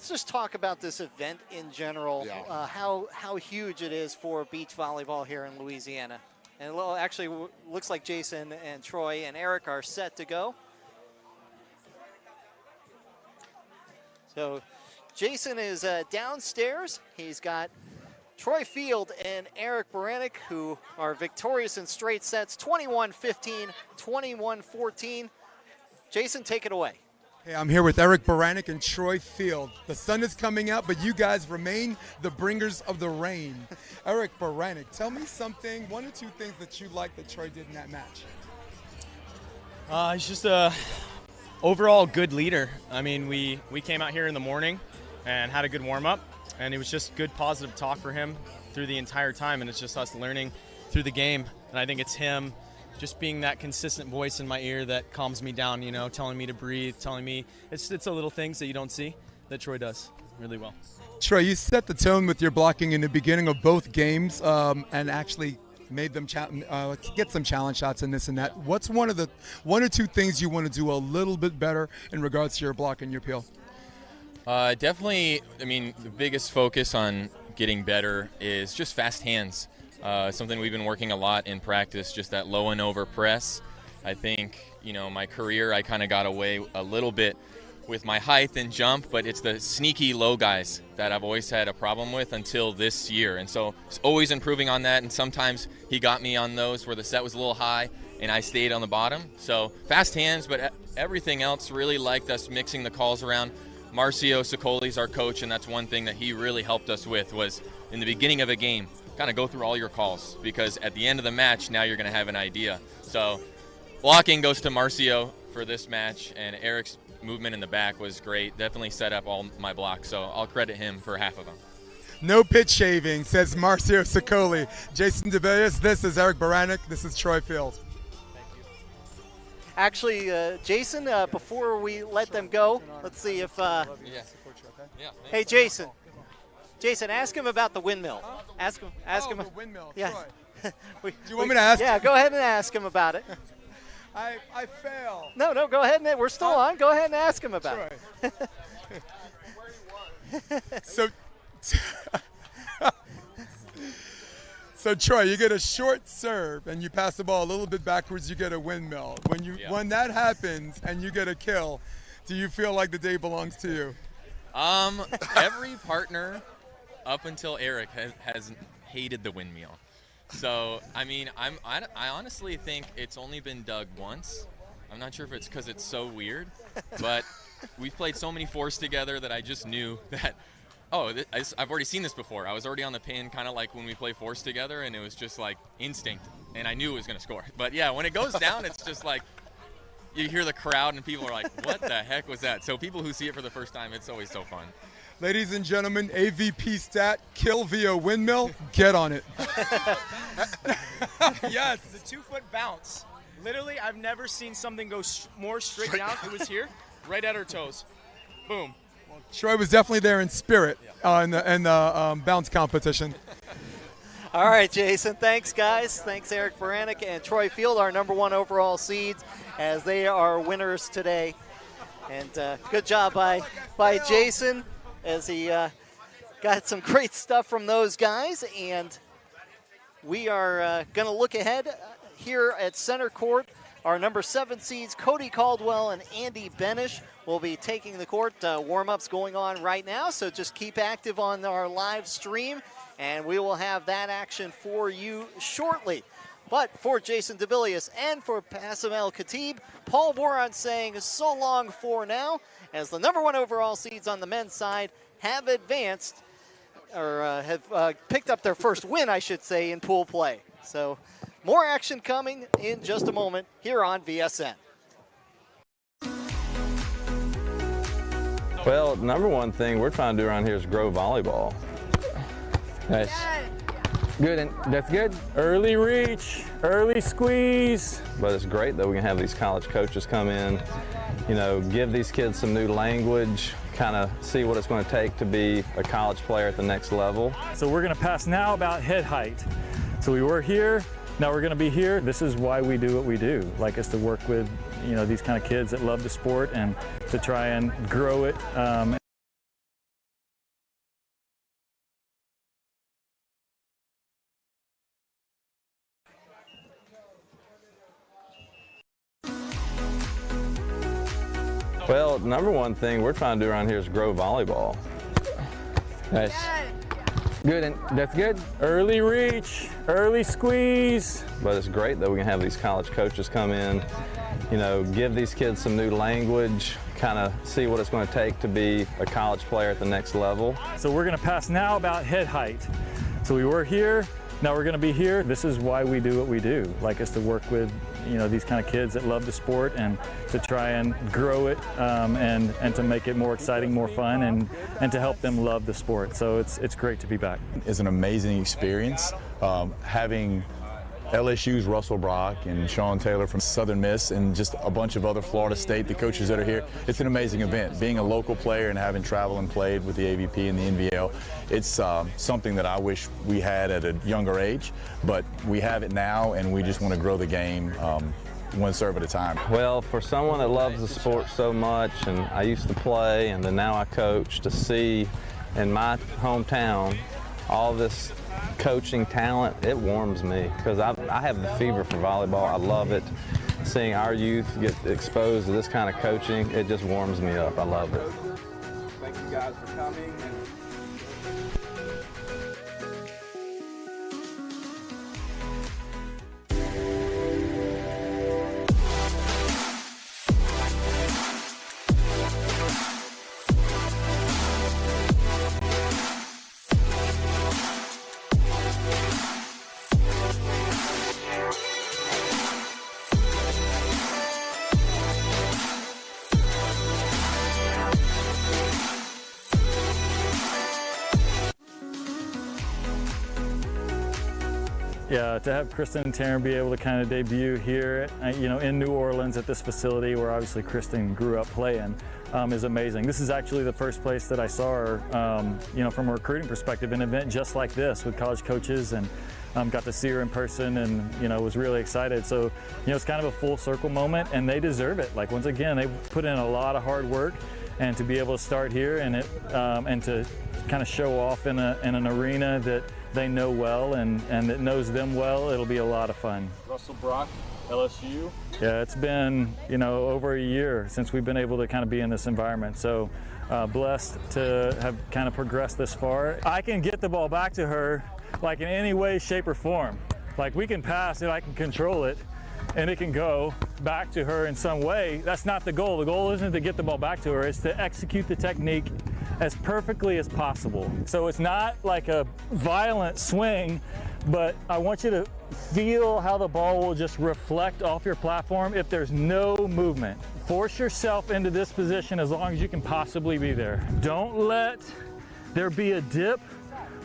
just talk about this event in general. Yeah. How huge it is for beach volleyball here in Louisiana. And actually, looks like Jason and Troy and Eric are set to go. So Jason is downstairs. He's got Troy Field and Eric Baranek, who are victorious in straight sets, 21-15, 21-14. Jason, take it away. Hey, I'm here with Eric Baranek and Troy Field. The sun is coming out, but you guys remain the bringers of the rain. Eric Baranek, tell me something, 1 or 2 things that you like that Troy did in that match. He's just a overall good leader. I mean, we came out here in the morning and had a good warm-up, and it was just good positive talk for him through the entire time, and it's just us learning through the game. And I think it's him just being that consistent voice in my ear that calms me down, telling me to breathe, telling me it's the little things that you don't see that Troy does really well. Troy, you set the tone with your blocking in the beginning of both games and actually made them get some challenge shots and this and that. What's 1 or 2 things you want to do a little bit better in regards to your block and your peel? Definitely, I mean, the biggest focus on getting better is just fast hands. Something we've been working a lot in practice, just that low and over press. I think, my career, I kind of got away a little bit with my height and jump, but it's the sneaky low guys that I've always had a problem with until this year. And so it's always improving on that, and sometimes he got me on those where the set was a little high and I stayed on the bottom. So fast hands, but everything else really liked us mixing the calls around. Marcio Sicoli's our coach, and that's one thing that he really helped us with was in the beginning of a game, kind of go through all your calls, because at the end of the match, now you're going to have an idea. So blocking goes to Marcio for this match, and Eric's movement in the back was great. Definitely set up all my blocks, so I'll credit him for half of them. No pitch shaving, says Marcio Sicoli. Jason DeVilliers, this is Eric Baranek, this is Troy Field. Actually, Jason, before we let them go, let's see if hey, Jason, ask him about the windmill. Ask him. The windmill. Yeah. Do you want me to ask? Yeah, go ahead and ask him about it. I fail. No, go ahead. We're still on. Go ahead and ask him about it. So Troy, you get a short serve and you pass the ball a little bit backwards, you get a windmill. When that happens and you get a kill, do you feel like the day belongs to you? Every partner up until Eric has hated the windmill. So, I mean, I honestly think it's only been dug once. I'm not sure if it's because it's so weird, but we've played so many fours together that I just knew that, I've already seen this before. I was already on the pin, kind of like when we play fours together, and it was just like instinct, and I knew it was going to score. But yeah, when it goes down, it's just like you hear the crowd, and people are like, what the heck was that? So people who see it for the first time, it's always so fun. Ladies and gentlemen, AVP stat, kill via windmill, get on it. Yes. The 2-foot bounce. Literally, I've never seen something go more straight down. It was here, right at her toes. Boom. Well, Troy was definitely there in spirit in the bounce competition. All right, Jason. Thanks, guys. Thanks, Eric Baranek and Troy Field, our #1 overall seeds, as they are winners today. And good job by Jason, as he got some great stuff from those guys. And we are going to look ahead here at center court. Our #7 seeds, Cody Caldwell and Andy Benish, will be taking the court. Warm-ups going on right now, so just keep active on our live stream, and we will have that action for you shortly. But for Jason DeVilliers and for Passim El Khatib, Paul Boron saying so long for now, as the #1 overall seeds on the men's side have advanced, or have picked up their first win, I should say, in pool play. So more action coming in just a moment here on VSN. Well, number one thing we're trying to do around here is grow volleyball. Nice. Good, and that's good. Early reach, early squeeze. But it's great that we can have these college coaches come in, you know, give these kids some new language, kind of see what it's going to take to be a college player at the next level. So we're going to pass now about head height. So we were here, now we're going to be here. This is why we do what we do. Like us to work with, you know, these kind of kids that love the sport and to try and grow it. Well, number one thing we're trying to do around here is grow volleyball. Nice. Good, and that's good. Early reach, early squeeze. But it's great that we can have these college coaches come in, you know, give these kids some new language, kind of see what it's going to take to be a college player at the next level. So we're going to pass now about head height. So we were here, now we're going to be here. This is why we do what we do. Like us to work with, you know, these kind of kids that love the sport and to try and grow it and to make it more exciting, more fun, and to help them love the sport. So it's great to be back. It's an amazing experience. Having LSU's Russell Brock and Sean Taylor from Southern Miss and just a bunch of other Florida State, the coaches that are here, it's an amazing event. Being a local player and having traveled and played with the AVP and the NVL, it's something that I wish we had at a younger age, but we have it now and we just want to grow the game one serve at a time. Well, for someone that loves the sport so much, and I used to play and then now I coach, to see in my hometown all this coaching talent, it warms me because I have the fever for volleyball. I love it. Seeing our youth get exposed to this kind of coaching, it just warms me up. I love it. Thank you guys for coming. Yeah, to have Kristen and Taryn be able to kind of debut here, you know, in New Orleans at this facility where obviously Kristen grew up playing is amazing. This is actually the first place that I saw her, you know, from a recruiting perspective, an event just like this with college coaches, and got to see her in person and, you know, was really excited. So, you know, it's kind of a full circle moment and they deserve it. Like, once again, they put in a lot of hard work, and to be able to start here and to kind of show off in an arena that they know well and that knows them well, it'll be a lot of fun. Russell Brock, LSU. Yeah, it's been, you know, over a year since we've been able to kind of be in this environment. So blessed to have kind of progressed this far. I can get the ball back to her like in any way, shape, or form. Like, we can pass it, I can control it, and it can go back to her in some way. That's not the goal. The goal isn't to get the ball back to her, it's to execute the technique as perfectly as possible. So it's not like a violent swing, but I want you to feel how the ball will just reflect off your platform if there's no movement. Force yourself into this position as long as you can possibly be there. Don't let there be a dip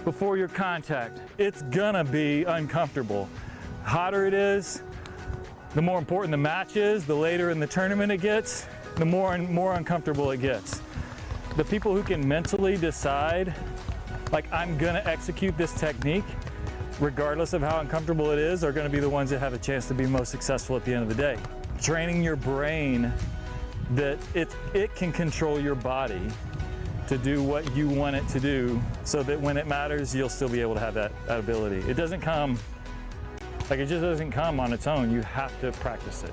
before your contact. It's gonna be uncomfortable. The hotter it is, the more important the match is, the later in the tournament it gets, the more and more uncomfortable it gets. The people who can mentally decide, like, I'm gonna execute this technique, regardless of how uncomfortable it is, are gonna be the ones that have a chance to be most successful at the end of the day. Training your brain that it can control your body to do what you want it to do, so that when it matters, you'll still be able to have that ability. It doesn't come, like, it just doesn't come on its own. You have to practice it,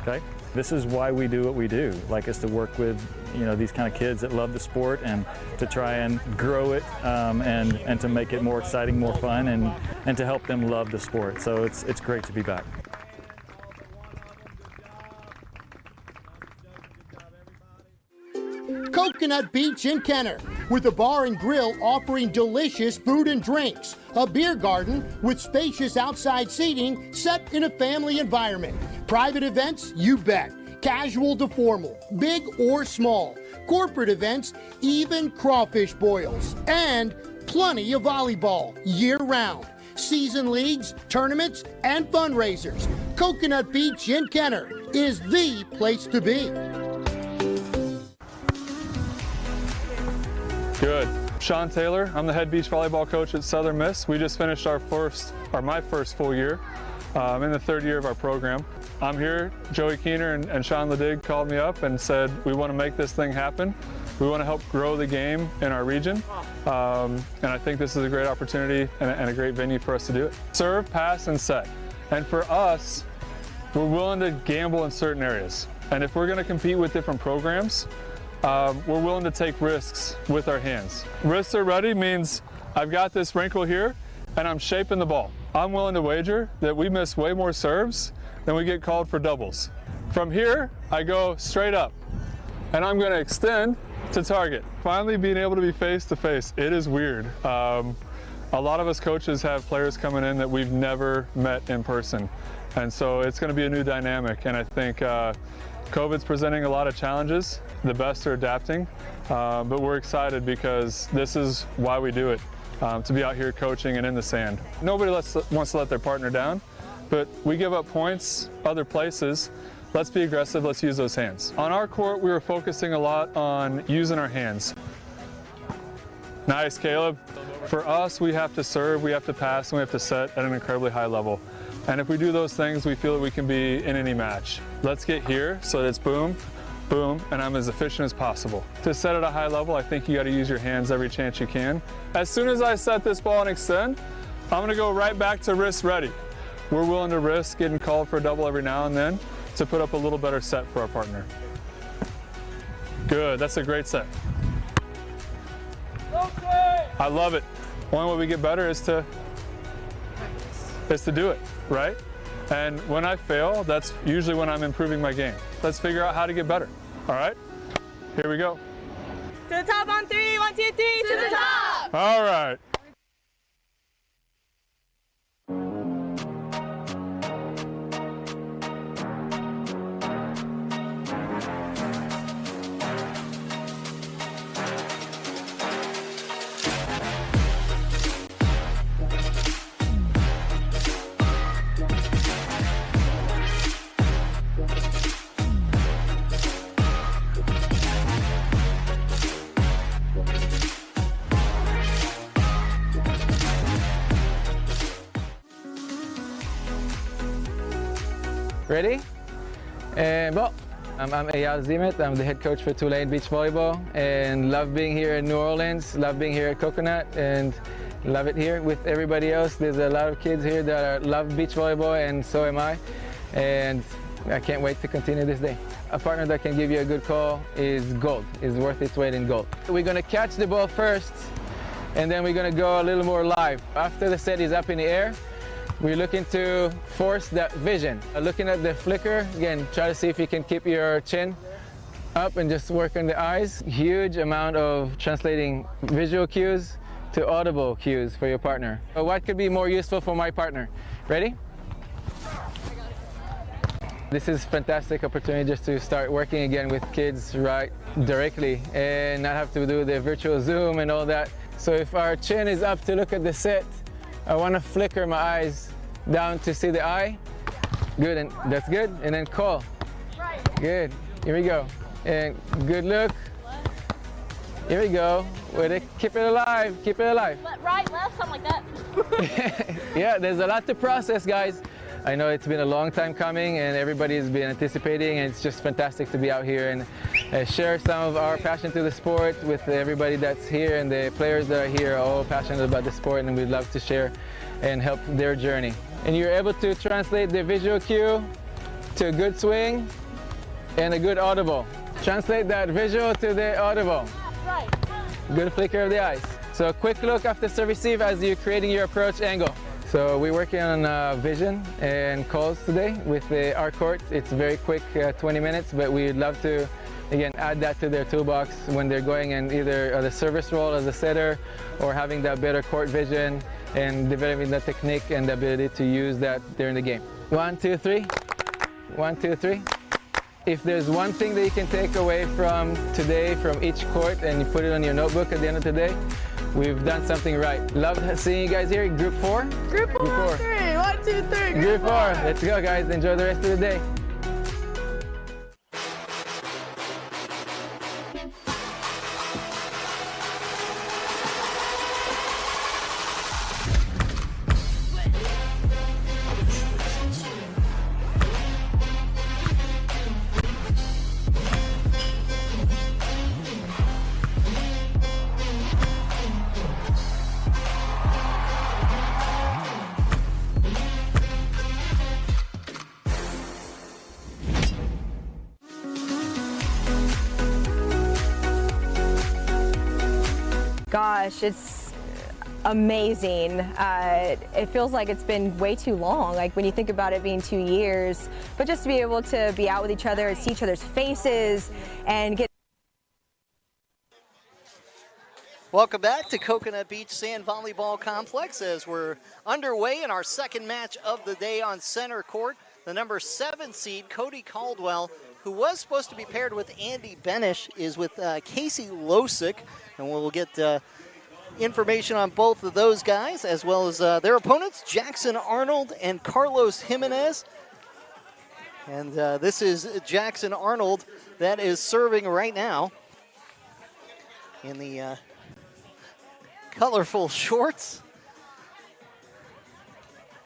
okay? This is why we do what we do. Like us to work with, you know, these kind of kids that love the sport and to try and grow it and to make it more exciting, more fun, and to help them love the sport. So it's great to be back. Coconut Beach in Kenner, with a bar and grill offering delicious food and drinks, a beer garden with spacious outside seating set in a family environment. Private events, you bet. casual to formal, big or small, corporate events, even crawfish boils, and plenty of volleyball year-round. Season leagues, tournaments, and fundraisers. Coconut Beach in Kenner is the place to be. Good. Sean Taylor, I'm the head beach volleyball coach at Southern Miss. We just finished my first full year in the third year of our program. I'm here. Joey Keener and Sean Ledig called me up and said, we want to make this thing happen. We want to help grow the game in our region, and I think this is a great opportunity and a great venue for us to do it. Serve, pass, and set. And for us, we're willing to gamble in certain areas. And if we're going to compete with different programs, we're willing to take risks with our hands. Wrists are ready means I've got this wrinkle here, and I'm shaping the ball. I'm willing to wager that we miss way more serves than we get called for doubles. From here, I go straight up, and I'm going to extend to target. Finally being able to be face to face, it is weird. A lot of us coaches have players coming in that we've never met in person. And so it's going to be a new dynamic. And I think COVID's presenting a lot of challenges. The best are adapting, but we're excited because this is why we do it, to be out here coaching and in the sand. Nobody wants to let their partner down, but we give up points other places. Let's be aggressive, let's use those hands. On our court, we were focusing a lot on using our hands. Nice, Caleb. For us, we have to serve, we have to pass, and we have to set at an incredibly high level. And if we do those things, we feel that we can be in any match. Let's get here so that it's boom, boom, and I'm as efficient as possible. To set at a high level, I think you got to use your hands every chance you can. As soon as I set this ball and extend, I'm going to go right back to wrist ready. We're willing to risk getting called for a double every now and then to put up a little better set for our partner. Good, that's a great set. I love it. Only way we get better is to do it, right? And when I fail, that's usually when I'm improving my game. Let's figure out how to get better, all right? Here we go. To the top on 3, 1, 2, 3, to the top! All right. Ready? Well, I'm Eyal Zimet. I'm the head coach for Tulane Beach Volleyball and love being here in New Orleans, love being here at Coconut, and love it here with everybody else. There's a lot of kids here that love beach volleyball, and so am I. And I can't wait to continue this day. A partner that can give you a good call is gold, is worth its weight in gold. We're going to catch the ball first, and then we're going to go a little more live. After the set is up in the air, we're looking to force that vision. Looking at the flicker, again, try to see if you can keep your chin up and just work on the eyes. Huge amount of translating visual cues to audible cues for your partner. What could be more useful for my partner? Ready? This is a fantastic opportunity just to start working again with kids right directly and not have to do the virtual Zoom and all that. So if our chin is up to look at the set, I want to flicker my eyes down to see the eye. Good, and that's good. And then call. Good. Here we go. And good look. Here we go. Keep it alive. Keep it alive. Right, left, something like that. Yeah, there's a lot to process, guys. I know it's been a long time coming and everybody's been anticipating, and it's just fantastic to be out here and share some of our passion to the sport with everybody that's here, and the players that are here are all passionate about the sport, and we'd love to share and help their journey. And you're able to translate the visual cue to a good swing and a good audible. Translate that visual to the audible. Good flicker of the eyes. So a quick look after serve receive as you're creating your approach angle. So we're working on vision and calls today with our court. It's very quick, 20 minutes, but we'd love to, again, add that to their toolbox when they're going in either the service role as a setter or having that better court vision and developing the technique and the ability to use that during the game. 1, 2, 3. 1, 2, 3. If there's one thing that you can take away from today, from each court, and you put it on your notebook at the end of the day, we've done something right. Love seeing you guys here in Group 4. Group 4, 3, 1, 2, 3. Group 4. Let's go, guys. Enjoy the rest of the day. Gosh, it's amazing. It feels like it's been way too long, like when you think about it being 2 years, but just to be able to be out with each other and see each other's faces and get. Welcome back to Coconut Beach Sand Volleyball Complex as we're underway in our second match of the day on center court. The number 7 seed, Cody Caldwell, who was supposed to be paired with Andy Benish, is with Casey Losick, and we'll get information on both of those guys, as well as their opponents, Jackson Arnold and Carlos Jimenez. And this is Jackson Arnold that is serving right now in the colorful shorts.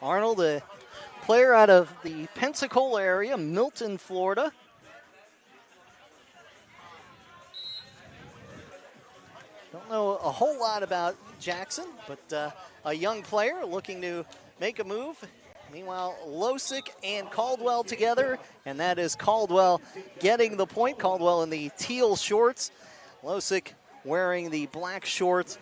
Arnold, a player out of the Pensacola area, Milton, Florida. Don't know a whole lot about Jackson, but a young player looking to make a move. Meanwhile, Losick and Caldwell together, and that is Caldwell getting the point. Caldwell in the teal shorts, Losick wearing the black shorts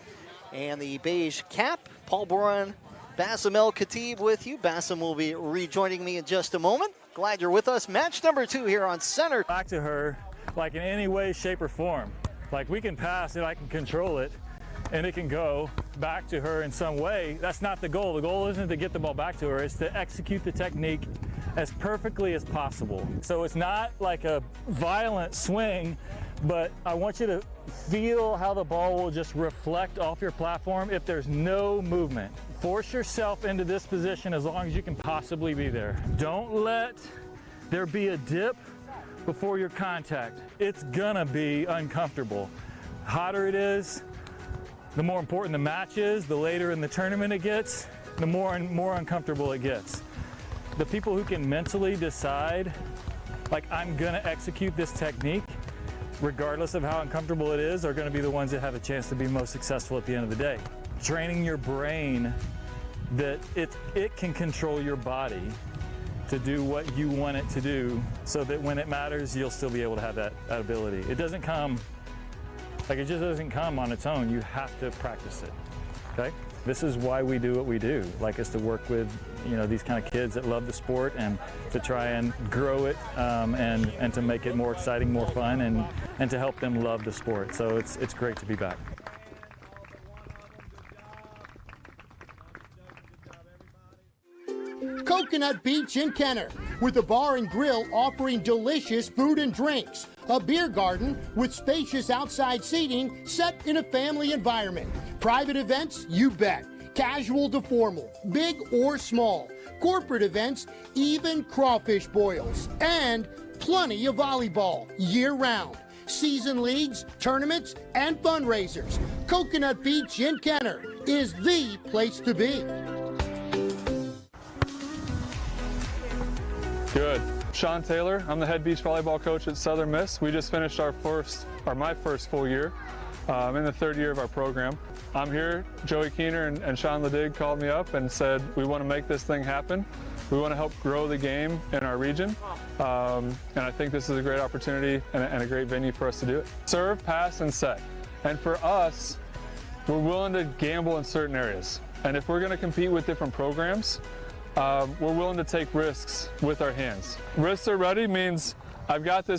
and the beige cap. Paul Boran, Bassem El Khatib with you. Bassem will be rejoining me in just a moment. Glad you're with us. Match number 2 here on center. Back to her, like in any way, shape, or form. Like we can pass it, I can control it, and it can go back to her in some way. That's not the goal. The goal isn't to get the ball back to her. It's to execute the technique as perfectly as possible. So it's not like a violent swing, but I want you to feel how the ball will just reflect off your platform if there's no movement. Force yourself into this position as long as you can possibly be there. Don't let there be a dip before your contact. It's gonna be uncomfortable. Hotter it is, the more important the match is, the later in the tournament it gets, the more and more uncomfortable it gets. The people who can mentally decide, like, I'm gonna execute this technique, regardless of how uncomfortable it is, are gonna be the ones that have a chance to be most successful at the end of the day. Training your brain that it can control your body to do what you want it to do, so that when it matters, you'll still be able to have that ability. It doesn't come, like it just doesn't come on its own. You have to practice it, okay? This is why we do what we do, like is to work with, you know, these kind of kids that love the sport and to try and grow it and to make it more exciting, more fun, and to help them love the sport. So it's great to be back. Coconut Beach in Kenner, with a bar and grill offering delicious food and drinks. A beer garden with spacious outside seating set in a family environment. Private events, you bet. Casual to formal, big or small. Corporate events, even crawfish boils. And plenty of volleyball year-round. Season leagues, tournaments, and fundraisers. Coconut Beach in Kenner is the place to be. Good. Sean Taylor, I'm the head beach volleyball coach at Southern Miss. We just finished my first full year in the 3rd year of our program. I'm here, Joey Keener and Sean Ledig called me up and said, we want to make this thing happen. We want to help grow the game in our region. And I think this is a great opportunity and a great venue for us to do it. Serve, pass, and set. And for us, we're willing to gamble in certain areas. And if we're going to compete with different programs, we're willing to take risks with our hands. Wrists are ready means I've got this